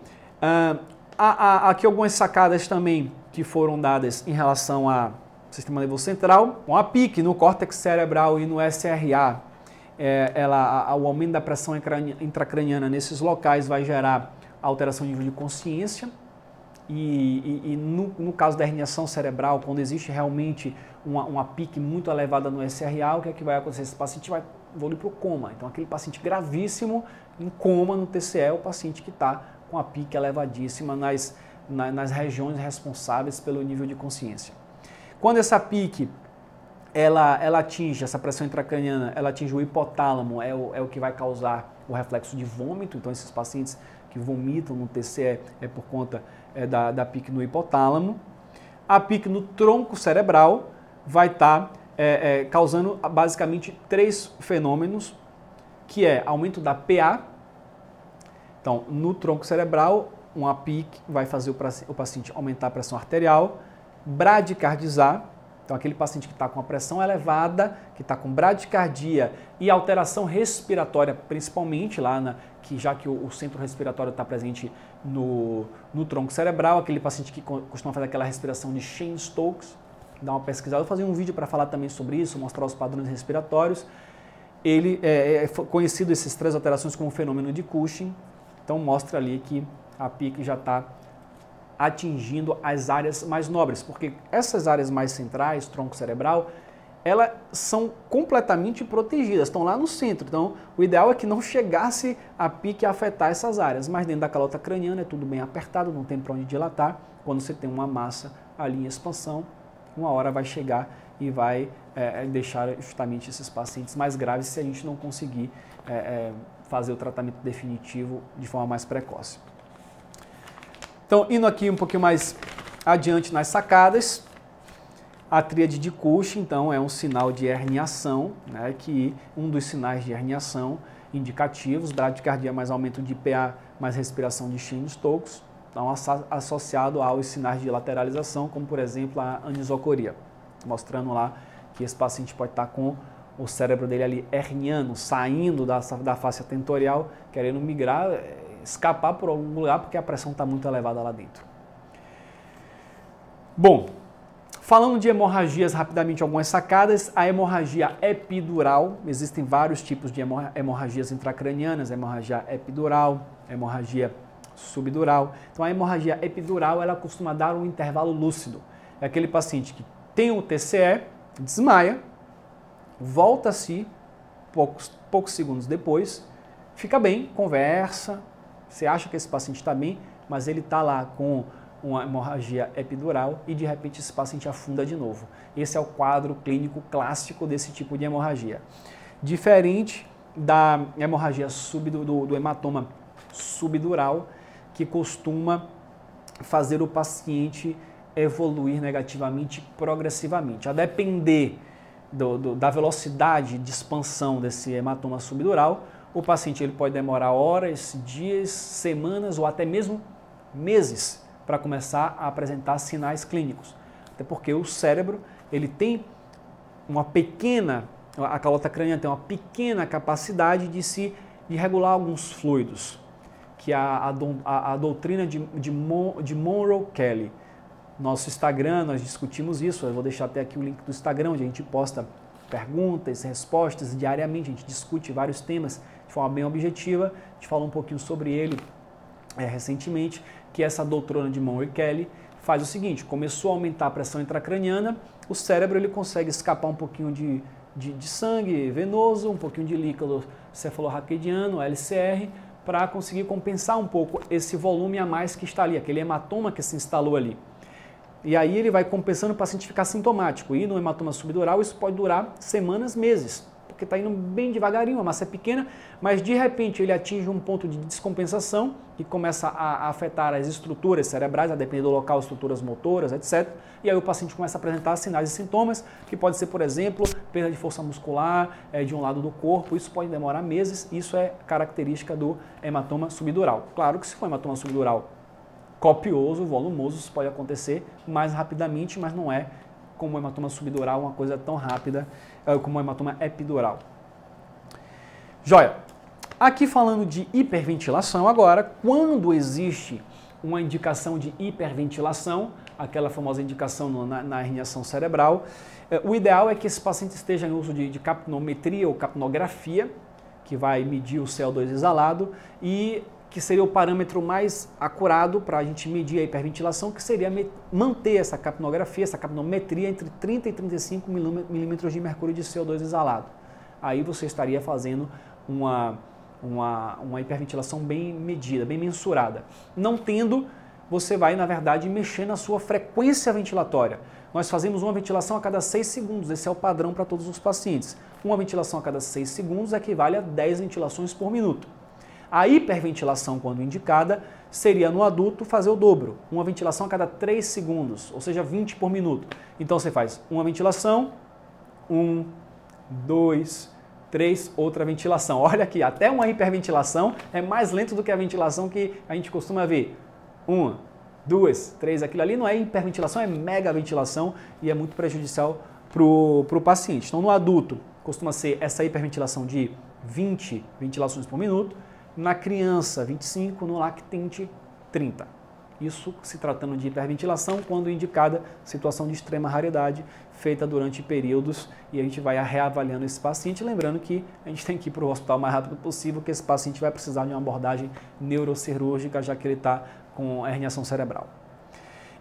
Aqui algumas sacadas também que foram dadas em relação ao sistema nervoso central. Bom, a PIC no córtex cerebral e no SRA, o aumento da pressão intracraniana nesses locais vai gerar alteração de nível de consciência. E no caso da herniação cerebral, quando existe realmente uma PIC muito elevada no SRA, o que é que vai acontecer? Esse paciente vai evoluir para o coma. Então, aquele paciente gravíssimo em coma no TCE é o paciente que está com a PIC elevadíssima nas regiões responsáveis pelo nível de consciência. Quando essa PIC ela atinge, essa pressão intracraniana, ela atinge o hipotálamo, é o que vai causar o reflexo de vômito. Então, esses pacientes que vomitam no TCE é por conta da PIC no hipotálamo. A PIC no tronco cerebral vai estar causando basicamente 3 fenômenos, que é aumento da PA. Então, no tronco cerebral, uma PIC vai fazer o paciente aumentar a pressão arterial, bradicardizar. Então, aquele paciente que está com a pressão elevada, que está com bradicardia e alteração respiratória, principalmente lá, já que o centro respiratório está presente no tronco cerebral, aquele paciente que costuma fazer aquela respiração de Cheyne-Stokes, dá uma pesquisada. Eu vou fazer um vídeo para falar também sobre isso, mostrar os padrões respiratórios. Ele é conhecido, essas 3 alterações, como fenômeno de Cushing. Então, mostra ali que a PIC já está atingindo as áreas mais nobres, porque essas áreas mais centrais, tronco cerebral, elas são completamente protegidas, estão lá no centro. Então, o ideal é que não chegasse a PIC a afetar essas áreas, mas dentro da calota craniana é tudo bem apertado, não tem para onde dilatar. Quando você tem uma massa ali em expansão, uma hora vai chegar e vai deixar justamente esses pacientes mais graves se a gente não conseguir fazer o tratamento definitivo de forma mais precoce. Então, indo aqui um pouquinho mais adiante nas sacadas, a tríade de Cushing, então, é um sinal de herniação, né, que um dos sinais de herniação indicativos, bradicardia mais aumento de PA mais respiração de Cheyne-Stokes, então, associado aos sinais de lateralização, como, por exemplo, a anisocoria, mostrando lá que esse paciente pode estar com o cérebro dele ali herniano, saindo da face atentorial, querendo migrar, escapar por algum lugar porque a pressão está muito elevada lá dentro. Bom, falando de hemorragias, rapidamente algumas sacadas. A hemorragia epidural, existem vários tipos de hemorragias intracranianas, hemorragia epidural, hemorragia subdural. Então a hemorragia epidural, ela costuma dar um intervalo lúcido. É aquele paciente que tem o TCE, desmaia, volta a si, poucos segundos depois, fica bem, conversa, você acha que esse paciente está bem, mas ele está lá com uma hemorragia epidural e de repente esse paciente afunda de novo. Esse é o quadro clínico clássico desse tipo de hemorragia. Diferente da hemorragia do hematoma subdural, que costuma fazer o paciente evoluir negativamente progressivamente. A depender da velocidade de expansão desse hematoma subdural, o paciente ele pode demorar horas, dias, semanas ou até mesmo meses para começar a apresentar sinais clínicos. Até porque o cérebro ele tem a calota craniana tem uma pequena capacidade de regular alguns fluidos, que é a doutrina de Monroe Kelly. Nosso Instagram, nós discutimos isso, eu vou deixar até aqui o link do Instagram, onde a gente posta perguntas, respostas diariamente, a gente discute vários temas de forma bem objetiva, a gente falou um pouquinho sobre ele recentemente, que essa doutrina de Monroe Kelly faz o seguinte: começou a aumentar a pressão intracraniana, o cérebro ele consegue escapar um pouquinho de sangue venoso, um pouquinho de líquido cefalorraquidiano, LCR, para conseguir compensar um pouco esse volume a mais que está ali, aquele hematoma que se instalou ali. E aí ele vai compensando o paciente ficar sintomático. E no hematoma subdural isso pode durar semanas, meses, porque está indo bem devagarinho, a massa é pequena, mas de repente ele atinge um ponto de descompensação que começa a afetar as estruturas cerebrais, a depender do local, estruturas motoras, etc. E aí o paciente começa a apresentar sinais e sintomas, que pode ser, por exemplo, perda de força muscular de um lado do corpo. Isso pode demorar meses, isso é característica do hematoma subdural. Claro que se for hematoma subdural copioso, volumoso, isso pode acontecer mais rapidamente, mas não é como o hematoma subdural, uma coisa tão rápida como o hematoma epidural. Joia! Aqui falando de hiperventilação agora, quando existe uma indicação de hiperventilação, aquela famosa indicação na herniação cerebral, o ideal é que esse paciente esteja em uso de capnometria ou capnografia, que vai medir o CO2 exalado, e que seria o parâmetro mais acurado para a gente medir a hiperventilação, que seria manter essa capnografia, essa capnometria entre 30 e 35 milímetros de mercúrio de CO2 exalado. Aí você estaria fazendo uma hiperventilação bem medida, bem mensurada. Não tendo, você vai, na verdade, mexer na sua frequência ventilatória. Nós fazemos uma ventilação a cada 6 segundos, esse é o padrão para todos os pacientes. Uma ventilação a cada 6 segundos equivale a 10 ventilações por minuto. A hiperventilação, quando indicada, seria no adulto fazer o dobro, uma ventilação a cada 3 segundos, ou seja, 20 por minuto. Então você faz uma ventilação, 1, 2, 3, outra ventilação. Olha aqui, até uma hiperventilação é mais lento do que a ventilação que a gente costuma ver. 1, 2, 3, aquilo ali não é hiperventilação, é megaventilação e é muito prejudicial para o paciente. Então no adulto costuma ser essa hiperventilação de 20 ventilações por minuto, na criança 25, no lactente 30. Isso se tratando de hiperventilação, quando indicada situação de extrema raridade, feita durante períodos, e a gente vai reavaliando esse paciente, lembrando que a gente tem que ir para o hospital o mais rápido possível, que esse paciente vai precisar de uma abordagem neurocirúrgica, já que ele está com herniação cerebral.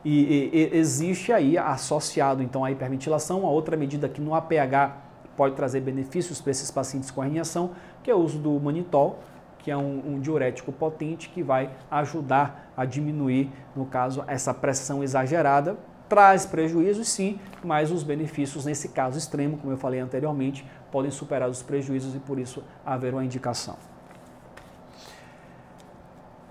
E existe aí, associado então à hiperventilação, uma outra medida que no APH pode trazer benefícios para esses pacientes com herniação, que é o uso do manitol, que é um diurético potente que vai ajudar a diminuir, no caso, essa pressão exagerada. Traz prejuízos sim, mas os benefícios, nesse caso extremo, como eu falei anteriormente, podem superar os prejuízos e por isso haver uma indicação.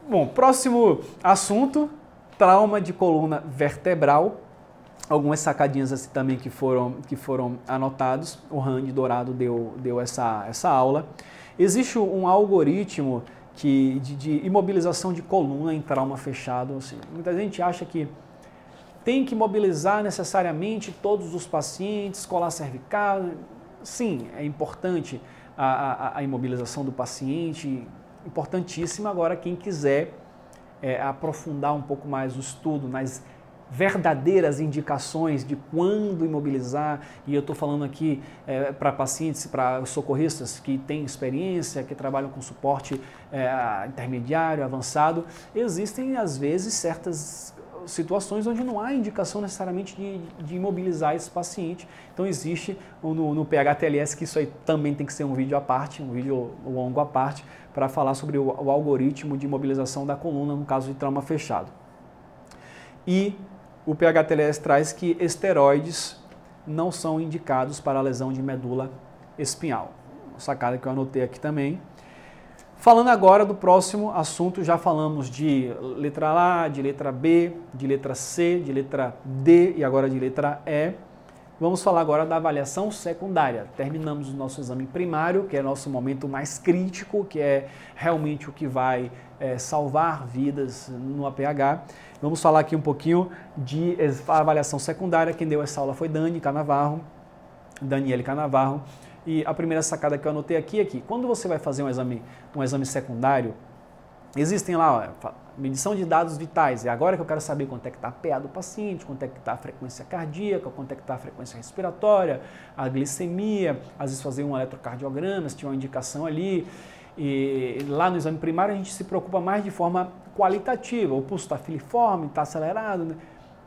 Bom, próximo assunto, trauma de coluna vertebral. Algumas sacadinhas assim também que foram anotados. O Randy Dourado deu essa aula. Existe um algoritmo de imobilização de coluna em trauma fechado. Assim, muita gente acha que tem que imobilizar necessariamente todos os pacientes, colar cervical. Sim, é importante a imobilização do paciente, importantíssima. Agora, quem quiser aprofundar um pouco mais o estudo nas verdadeiras indicações de quando imobilizar, e eu estou falando aqui para pacientes, para socorristas que têm experiência, que trabalham com suporte intermediário, avançado, existem às vezes certas situações onde não há indicação necessariamente de imobilizar esse paciente. Então existe no PHTLS, que isso aí também tem que ser um vídeo à parte, um vídeo longo à parte, para falar sobre o algoritmo de imobilização da coluna no caso de trauma fechado. E o PH-TLS traz que esteroides não são indicados para a lesão de medula espinhal. Uma sacada que eu anotei aqui também. Falando agora do próximo assunto, já falamos de letra A, de letra B, de letra C, de letra D e agora de letra E. Vamos falar agora da avaliação secundária. Terminamos o nosso exame primário, que é o nosso momento mais crítico, que é realmente o que vai salvar vidas no APH. Vamos falar aqui um pouquinho de avaliação secundária. Quem deu essa aula foi Daniele Canavarro. E a primeira sacada que eu anotei aqui é que quando você vai fazer um exame secundário, existem lá, ó, medição de dados vitais. É agora que eu quero saber quanto é que está a PA do paciente, quanto é que está a frequência cardíaca, quanto é que está a frequência respiratória, a glicemia, às vezes fazer um eletrocardiograma, se tiver uma indicação ali. E lá no exame primário a gente se preocupa mais de forma qualitativa. O pulso está filiforme, está acelerado, né?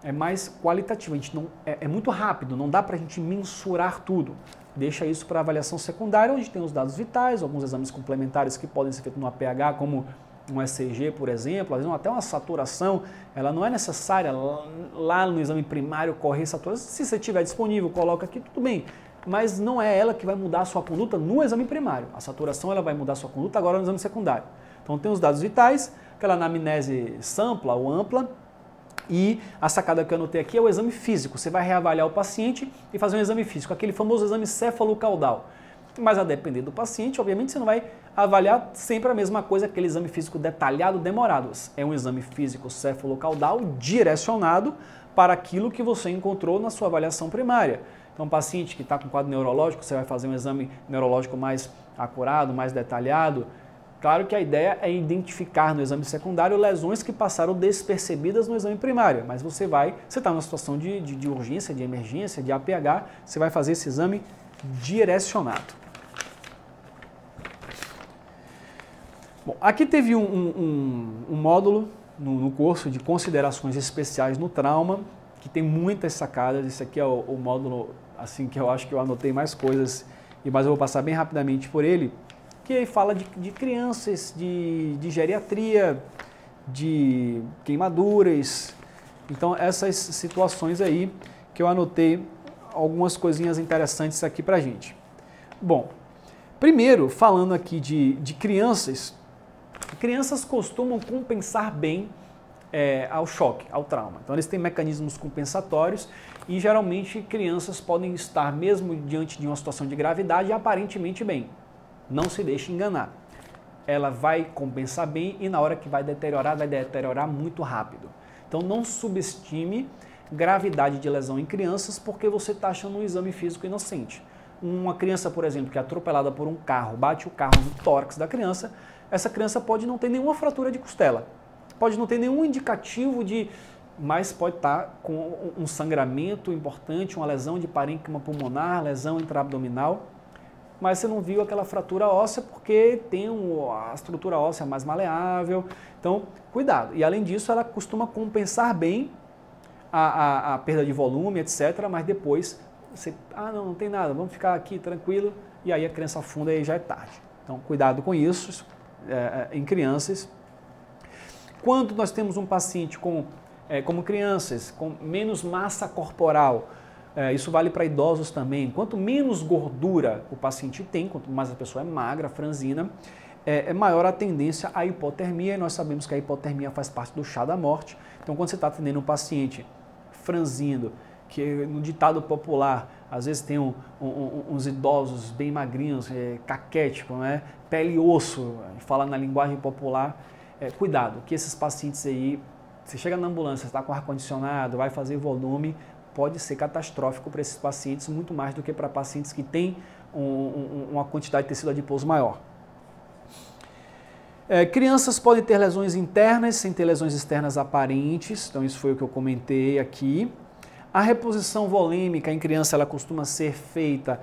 É mais qualitativo. A gente não, é muito rápido, não dá para a gente mensurar tudo. Deixa isso para avaliação secundária, onde tem os dados vitais, alguns exames complementares que podem ser feitos no APH, como um ECG, por exemplo, às vezes até uma saturação, ela não é necessária lá no exame primário correr saturação. Se você tiver disponível, coloca aqui, tudo bem, mas não é ela que vai mudar a sua conduta no exame primário. A saturação ela vai mudar a sua conduta agora no exame secundário. Então tem os dados vitais, aquela anamnese sampla ou ampla, e a sacada que eu anotei aqui é o exame físico. Você vai reavaliar o paciente e fazer um exame físico, aquele famoso exame céfalo-caudal. Mas a depender do paciente, obviamente você não vai avaliar sempre a mesma coisa, aquele exame físico detalhado, demorado. É um exame físico céfalo-caudal direcionado para aquilo que você encontrou na sua avaliação primária. Então, um paciente que está com quadro neurológico, você vai fazer um exame neurológico mais acurado, mais detalhado. Claro que a ideia é identificar no exame secundário lesões que passaram despercebidas no exame primário, mas você está numa situação de urgência, de emergência, de APH, você vai fazer esse exame direcionado. Bom, aqui teve um módulo no curso de considerações especiais no trauma, que tem muitas sacadas. Esse aqui é o módulo assim que eu acho que eu anotei mais coisas, mas eu vou passar bem rapidamente por ele, que fala de crianças, de geriatria, de queimaduras. Então essas situações aí que eu anotei algumas coisinhas interessantes aqui pra gente. Bom, primeiro falando aqui de crianças, crianças costumam compensar bem ao choque, ao trauma. Então eles têm mecanismos compensatórios e geralmente crianças podem estar mesmo diante de uma situação de gravidade aparentemente bem. Não se deixe enganar. Ela vai compensar bem e na hora que vai deteriorar muito rápido. Então não subestime gravidade de lesão em crianças porque você está achando um exame físico inocente. Uma criança, por exemplo, que é atropelada por um carro, bate o carro no tórax da criança, essa criança pode não ter nenhuma fratura de costela, pode não ter nenhum indicativo mas pode estar com um sangramento importante, uma lesão de parênquima pulmonar, lesão intraabdominal, mas você não viu aquela fratura óssea porque tem a estrutura óssea mais maleável. Então, cuidado. E além disso, ela costuma compensar bem a perda de volume, etc. Mas depois, você, não tem nada, vamos ficar aqui tranquilo. E aí a criança afunda e aí já é tarde. Então, cuidado com isso em crianças. Quando nós temos um paciente como crianças, com menos massa corporal, isso vale para idosos também. Quanto menos gordura o paciente tem, quanto mais a pessoa é magra, franzina, é maior a tendência à hipotermia. E nós sabemos que a hipotermia faz parte do chá da morte. Então, quando você está atendendo um paciente franzino, que no ditado popular, às vezes tem uns idosos bem magrinhos, caquético, né? Pele e osso, fala na linguagem popular, cuidado, que esses pacientes aí, você chega na ambulância, está com ar-condicionado, vai fazer volume, pode ser catastrófico para esses pacientes, muito mais do que para pacientes que têm uma quantidade de tecido adiposo maior. Crianças podem ter lesões internas sem ter lesões externas aparentes, então isso foi o que eu comentei aqui. A reposição volêmica em criança ela costuma ser feita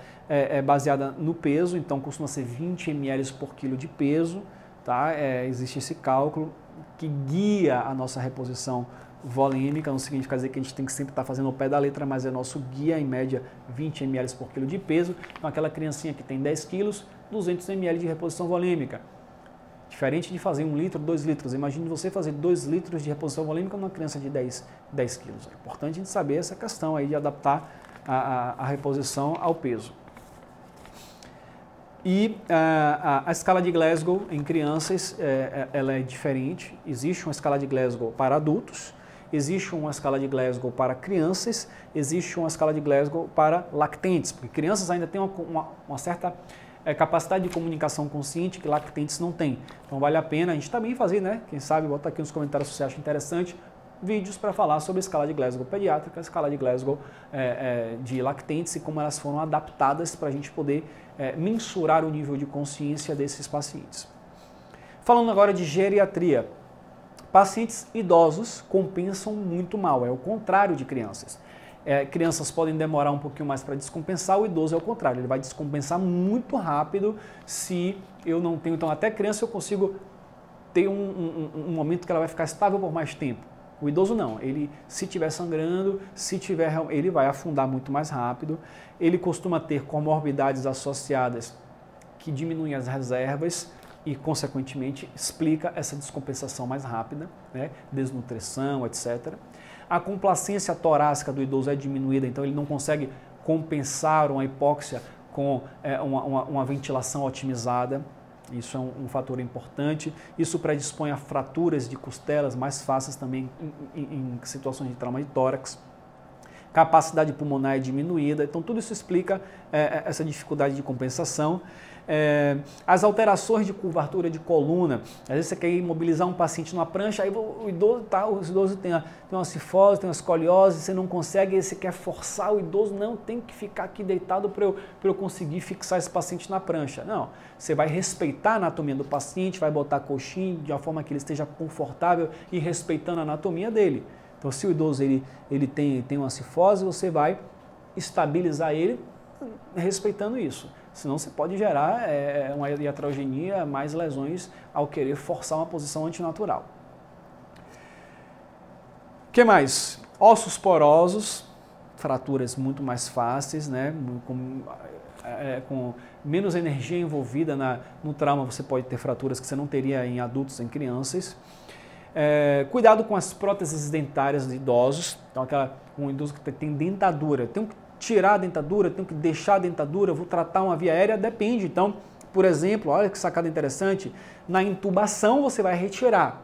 baseada no peso, então costuma ser 20 ml por quilo de peso, tá? Existe esse cálculo que guia a nossa reposição volêmica, não significa dizer que a gente tem que sempre estar fazendo ao pé da letra, mas é nosso guia, em média 20 ml por quilo de peso. Então aquela criancinha que tem 10 quilos, 200 ml de reposição volêmica. Diferente de fazer 1 litro, 2 litros. Imagine você fazer 2 litros de reposição volêmica numa criança de 10 quilos. É importante a gente saber essa questão aí de adaptar a reposição ao peso. E a escala de Glasgow em crianças, ela é diferente. Existe uma escala de Glasgow para adultos, existe uma escala de Glasgow para crianças, existe uma escala de Glasgow para lactentes, porque crianças ainda têm uma certa capacidade de comunicação consciente que lactentes não têm. Então vale a pena a gente também fazer, né? Quem sabe, bota aqui nos comentários se você acha interessante, vídeos para falar sobre a escala de Glasgow pediátrica, a escala de Glasgow de lactentes e como elas foram adaptadas para a gente poder mensurar o nível de consciência desses pacientes. Falando agora de geriatria, pacientes idosos compensam muito mal, é o contrário de crianças. Crianças podem demorar um pouquinho mais para descompensar, o idoso é o contrário, ele vai descompensar muito rápido se eu não tenho. Então, até criança eu consigo ter um momento que ela vai ficar estável por mais tempo. O idoso não, ele se estiver sangrando, ele vai afundar muito mais rápido, ele costuma ter comorbidades associadas que diminuem as reservas e, consequentemente, explica essa descompensação mais rápida, né? Desnutrição, etc. A complacência torácica do idoso é diminuída, então ele não consegue compensar uma hipóxia com uma ventilação otimizada. Isso é um fator importante. Isso predispõe a fraturas de costelas mais fáceis também em situações de trauma de tórax. Capacidade pulmonar é diminuída. Então, tudo isso explica essa dificuldade de compensação. As alterações de curvatura de coluna. Às vezes você quer imobilizar um paciente numa prancha, aí o idoso tem uma cifose, tem uma escoliose, você não consegue, aí você quer forçar o idoso, não, tem que ficar aqui deitado para eu conseguir fixar esse paciente na prancha. Não, você vai respeitar a anatomia do paciente, vai botar coxinha de uma forma que ele esteja confortável e respeitando a anatomia dele. Então, se o idoso ele tem uma cifose, você vai estabilizar ele respeitando isso. Senão você pode gerar uma iatrogenia, mais lesões ao querer forçar uma posição antinatural. O que mais? Ossos porosos, fraturas muito mais fáceis, né? Com menos energia envolvida no trauma, você pode ter fraturas que você não teria em adultos, em crianças. Cuidado com as próteses dentárias de idosos. Então, um idoso que tem dentadura, tem que tirar a dentadura, tenho que deixar a dentadura, vou tratar uma via aérea, depende. Então, por exemplo, olha que sacada interessante, na intubação você vai retirar.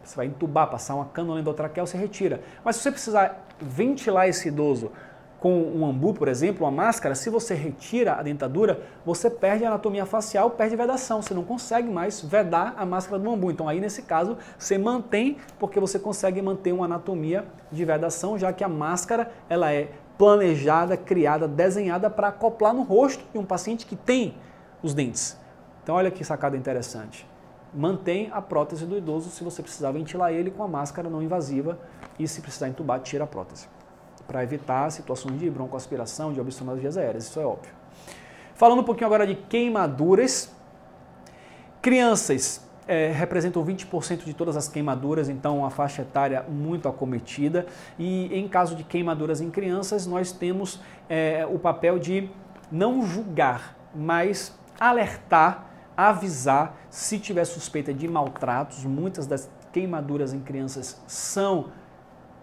Você vai intubar, passar uma cânula endotraqueal, você retira. Mas se você precisar ventilar esse idoso com um ambu, por exemplo, uma máscara, se você retira a dentadura, você perde a anatomia facial, perde vedação. Você não consegue mais vedar a máscara do ambu. Então aí, nesse caso, você mantém, porque você consegue manter uma anatomia de vedação, já que a máscara ela é planejada, criada, desenhada para acoplar no rosto de um paciente que tem os dentes. Então olha que sacada interessante. Mantém a prótese do idoso se você precisar ventilar ele com a máscara não invasiva e se precisar entubar, tira a prótese. Para evitar situações de broncoaspiração, de obstrução das vias aéreas, isso é óbvio. Falando um pouquinho agora de queimaduras. Crianças representam 20% de todas as queimaduras, então uma faixa etária muito acometida. E em caso de queimaduras em crianças, nós temos o papel de não julgar, mas alertar, avisar se tiver suspeita de maltratos. Muitas das queimaduras em crianças são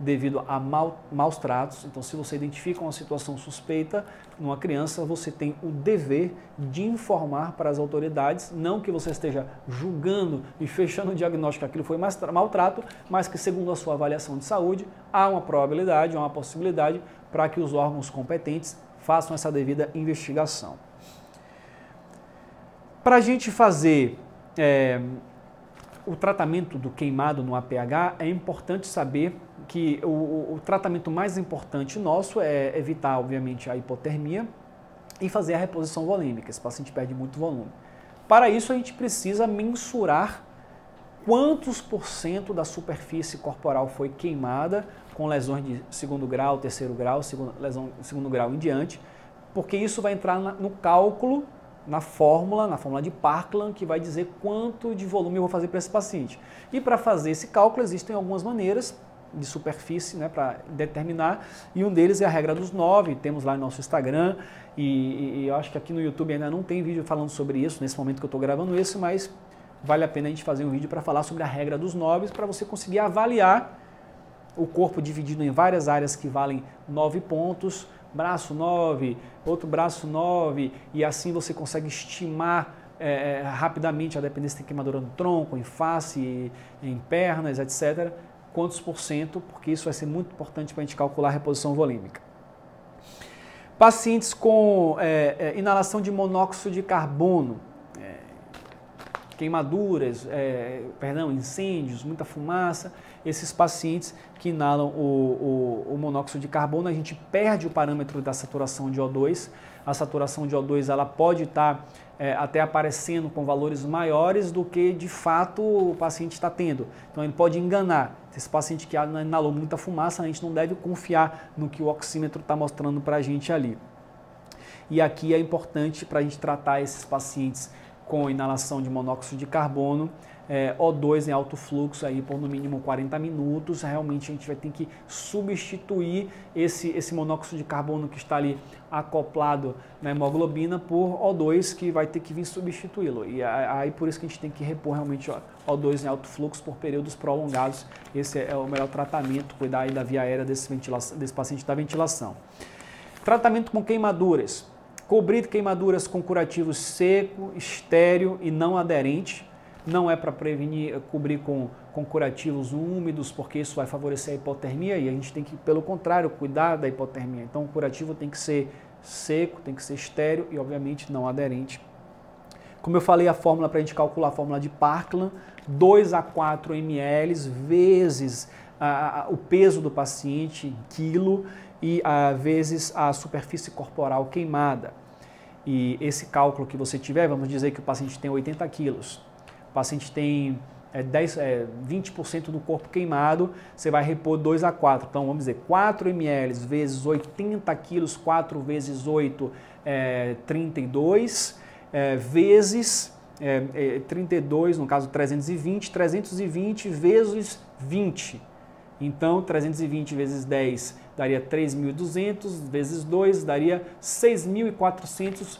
devido a maus tratos. Então, se você identifica uma situação suspeita numa criança, você tem o dever de informar para as autoridades, não que você esteja julgando e fechando o diagnóstico que aquilo foi maltrato, mas que, segundo a sua avaliação de saúde, há uma probabilidade, há uma possibilidade para que os órgãos competentes façam essa devida investigação. Para a gente fazer o tratamento do queimado no APH, é importante saber que o tratamento mais importante nosso é evitar, obviamente, a hipotermia e fazer a reposição volêmica. Esse paciente perde muito volume. Para isso, a gente precisa mensurar quantos % da superfície corporal foi queimada com lesões de segundo grau, terceiro grau, lesão de segundo grau em diante, porque isso vai entrar no cálculo, na fórmula de Parkland, que vai dizer quanto de volume eu vou fazer para esse paciente. E para fazer esse cálculo existem algumas maneiras de superfície, né, para determinar, e um deles é a regra dos 9, temos lá no nosso Instagram, e eu acho que aqui no YouTube ainda não tem vídeo falando sobre isso, nesse momento que eu estou gravando isso, mas vale a pena a gente fazer um vídeo para falar sobre a regra dos 9, para você conseguir avaliar o corpo dividido em várias áreas que valem 9 pontos, braço 9, outro braço 9, e assim você consegue estimar rapidamente a dependência de queimadura no tronco, em face, em pernas, etc. Quantos por cento, porque isso vai ser muito importante para a gente calcular a reposição volêmica. Pacientes com inalação de monóxido de carbono, queimaduras, incêndios, muita fumaça, esses pacientes que inalam o monóxido de carbono, a gente perde o parâmetro da saturação de O2. A saturação de O2 ela pode estar até aparecendo com valores maiores do que de fato o paciente está tendo. Então ele pode enganar. Esse paciente que inalou muita fumaça, a gente não deve confiar no que o oxímetro está mostrando para a gente ali. E aqui é importante para a gente tratar esses pacientes com inalação de monóxido de carbono, O2 em alto fluxo aí por no mínimo 40 minutos, realmente a gente vai ter que substituir esse monóxido de carbono que está ali acoplado na hemoglobina por O2 que vai ter que vir substituí-lo. E aí por isso que a gente tem que repor realmente O2 em alto fluxo por períodos prolongados. Esse é o melhor tratamento, cuidar aí da via aérea desse paciente da ventilação. Tratamento com queimaduras. Cobrir queimaduras com curativo seco, estéril e não aderente. Não é para prevenir, cobrir com curativos úmidos, porque isso vai favorecer a hipotermia e a gente tem que, pelo contrário, cuidar da hipotermia. Então o curativo tem que ser seco, tem que ser estéril e obviamente não aderente. Como eu falei, a fórmula para a gente calcular a fórmula de Parkland, 2 a 4 ml vezes o peso do paciente em quilo e vezes a superfície corporal queimada. E esse cálculo que você tiver, vamos dizer que o paciente tem 80 quilos, o paciente tem 20% do corpo queimado, você vai repor 2 a 4. Então vamos dizer 4 ml vezes 80 quilos, 4 vezes 8, 32, vezes 32, no caso 320 vezes 20. Então 320 vezes 10 daria 3.200, vezes 2 daria 6.400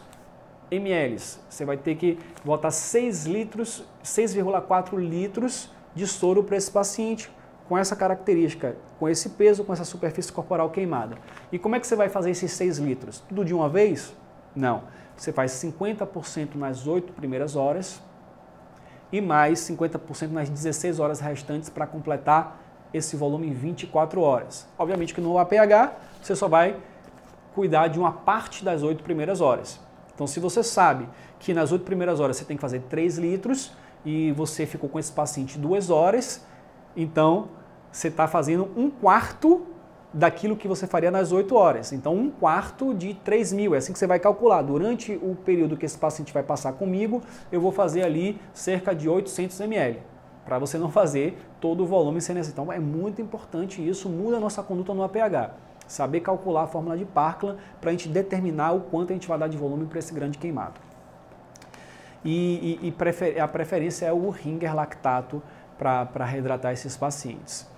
ml. Você vai ter que botar 6,4 litros de soro para esse paciente com essa característica, com esse peso, com essa superfície corporal queimada. E como é que você vai fazer esses 6 litros? Tudo de uma vez? Não. Você faz 50% nas 8 primeiras horas e mais 50% nas 16 horas restantes para completar esse volume em 24 horas. Obviamente que no APH você só vai cuidar de uma parte das 8 primeiras horas. Então se você sabe que nas 8 primeiras horas você tem que fazer 3 litros e você ficou com esse paciente 2 horas, então você está fazendo 1/4 daquilo que você faria nas 8 horas. Então 1/4 de 3.000, é assim que você vai calcular. Durante o período que esse paciente vai passar comigo, eu vou fazer ali cerca de 800 ml. Para você não fazer todo o volume sem necessidade. Então é muito importante isso, muda a nossa conduta no APH. Saber calcular a fórmula de Parkland para a gente determinar o quanto a gente vai dar de volume para esse grande queimado. A preferência é o Ringer lactato para reidratar esses pacientes.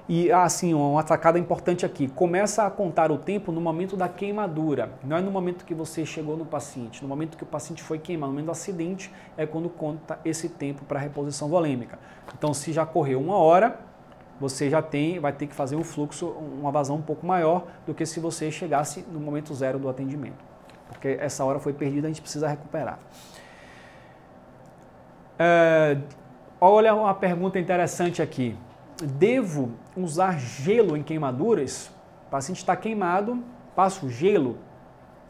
E assim, uma sacada importante aqui, começa a contar o tempo no momento da queimadura, não é no momento que você chegou no paciente, no momento que o paciente foi queimado, no momento do acidente é quando conta esse tempo para reposição volêmica. Então se já correu 1 hora, você já vai ter que fazer um fluxo, uma vazão um pouco maior do que se você chegasse no momento 0 do atendimento, porque essa hora foi perdida, a gente precisa recuperar. Olha uma pergunta interessante aqui. Devo usar gelo em queimaduras? O paciente está queimado, passo gelo?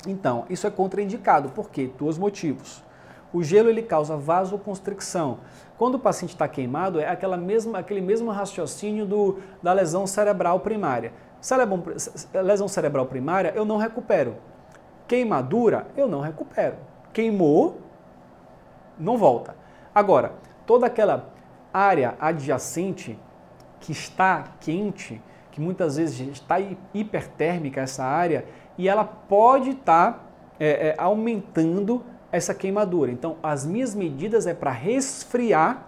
Então, isso é contraindicado. Por quê? 2 motivos. O gelo ele causa vasoconstricção. Quando o paciente está queimado, é aquele mesmo raciocínio da lesão cerebral primária. Lesão cerebral primária, eu não recupero. Queimadura, eu não recupero. Queimou, não volta. Agora, toda aquela área adjacente que está quente, que muitas vezes está hipertérmica essa área, e ela pode estar aumentando essa queimadura. Então, as minhas medidas é para resfriar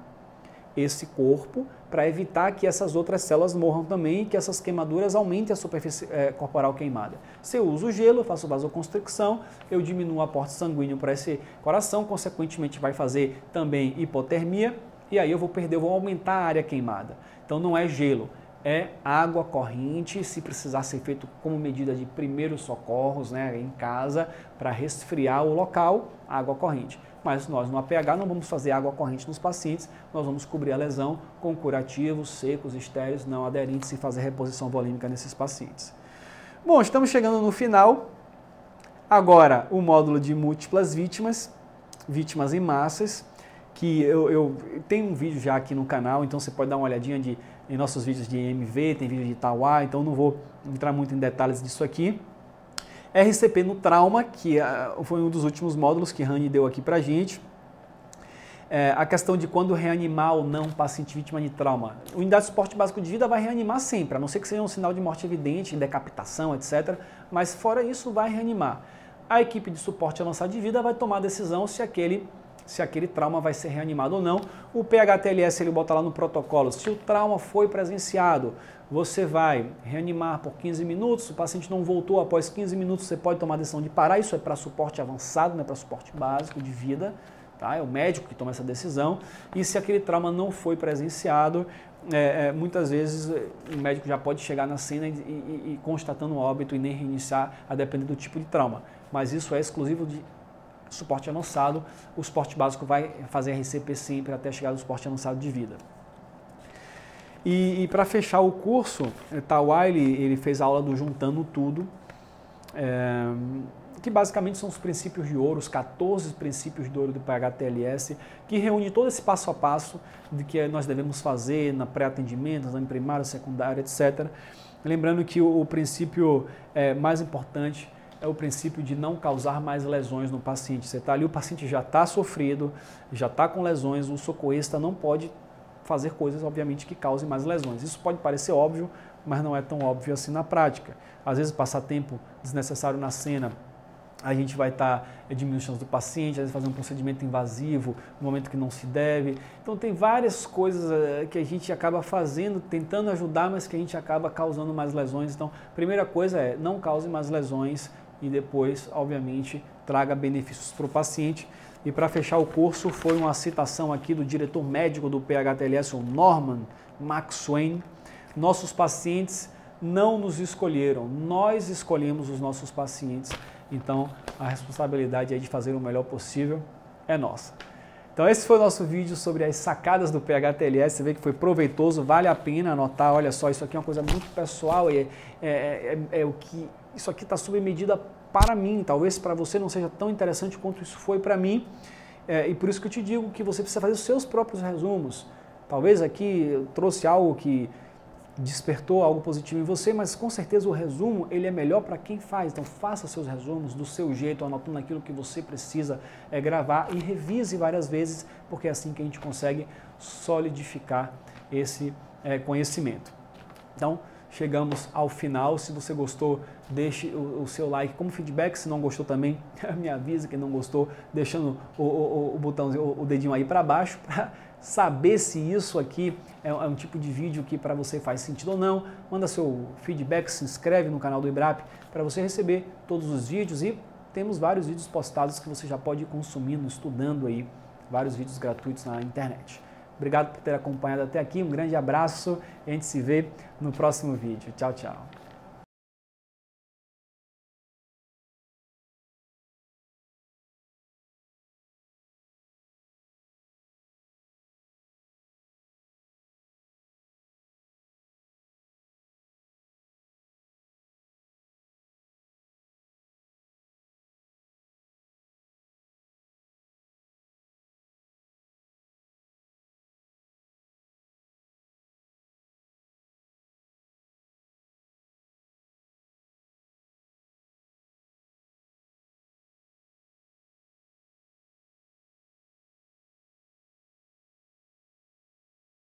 esse corpo, para evitar que essas outras células morram também e que essas queimaduras aumentem a superfície corporal queimada. Se eu uso gelo, eu faço vasoconstricção, eu diminuo o aporte sanguíneo para esse coração, consequentemente vai fazer também hipotermia, e aí eu vou aumentar a área queimada. Então não é gelo, é água corrente, se precisar ser feito como medida de primeiros socorros, né, em casa, para resfriar o local, água corrente. Mas nós no APH não vamos fazer água corrente nos pacientes, nós vamos cobrir a lesão com curativos secos, estéreis, não aderentes e fazer reposição volêmica nesses pacientes. Bom, estamos chegando no final. Agora o módulo de múltiplas vítimas em massas, que eu tenho um vídeo já aqui no canal, então você pode dar uma olhadinha em nossos vídeos de MV, tem vídeo de Tauá, então não vou entrar muito em detalhes disso aqui. RCP no trauma, que foi um dos últimos módulos que Rani deu aqui pra gente. A questão de quando reanimar ou não um paciente vítima de trauma. A unidade de suporte básico de vida vai reanimar sempre, a não ser que seja um sinal de morte evidente, decapitação, etc. Mas fora isso, vai reanimar. A equipe de suporte avançado de vida vai tomar a decisão se aquele trauma vai ser reanimado ou não. O PHTLS ele bota lá no protocolo, se o trauma foi presenciado, você vai reanimar por 15 minutos, o paciente não voltou após 15 minutos, você pode tomar a decisão de parar, isso é para suporte avançado, não é para suporte básico de vida, tá? É o médico que toma essa decisão. E se aquele trauma não foi presenciado, muitas vezes o médico já pode chegar na cena e constatando o óbito e nem reiniciar, a depender do tipo de trauma. Mas isso é exclusivo de suporte avançado, o suporte básico vai fazer RCP sempre até chegar no suporte avançado de vida. E para fechar o curso, Tauá ele fez a aula do Juntando Tudo, que basicamente são os princípios de ouro, os 14 princípios de ouro do PHTLS, que reúne todo esse passo a passo de que nós devemos fazer na pré-atendimento, exame primário, secundário, etc. Lembrando que o princípio mais importante é o princípio de não causar mais lesões no paciente. Você está ali, o paciente já está sofrido, já está com lesões, o socorrista não pode fazer coisas, obviamente, que causem mais lesões. Isso pode parecer óbvio, mas não é tão óbvio assim na prática. Às vezes, passar tempo desnecessário na cena, a gente vai estar diminuindo a chance do paciente, às vezes fazer um procedimento invasivo no momento que não se deve. Então tem várias coisas que a gente acaba fazendo, tentando ajudar, mas que a gente acaba causando mais lesões. Então, primeira coisa é não cause mais lesões e depois, obviamente, traga benefícios para o paciente. E para fechar o curso, foi uma citação aqui do diretor médico do PHTLS, o Norman Maxwell. Nossos pacientes não nos escolheram, nós escolhemos os nossos pacientes. Então, a responsabilidade de fazer o melhor possível é nossa. Então, esse foi o nosso vídeo sobre as sacadas do PHTLS. Você vê que foi proveitoso, vale a pena anotar. Olha só, isso aqui é uma coisa muito pessoal, isso aqui está sob medida para mim. Talvez para você não seja tão interessante quanto isso foi para mim. E por isso que eu te digo que você precisa fazer os seus próprios resumos. Talvez aqui eu trouxe algo que despertou algo positivo em você, mas com certeza o resumo ele é melhor para quem faz. Então faça seus resumos do seu jeito, anotando aquilo que você precisa gravar e revise várias vezes, porque é assim que a gente consegue solidificar esse conhecimento. Então chegamos ao final. Se você gostou, deixe o seu like como feedback. Se não gostou também, me avisa. Quem não gostou, deixando o botãozinho, o dedinho aí para baixo, para saber se isso aqui é um tipo de vídeo que para você faz sentido ou não. Manda seu feedback, se inscreve no canal do IBRAP para você receber todos os vídeos, e temos vários vídeos postados que você já pode ir consumindo, estudando aí, vários vídeos gratuitos na internet. Obrigado por ter acompanhado até aqui, um grande abraço e a gente se vê no próximo vídeo. Tchau, tchau.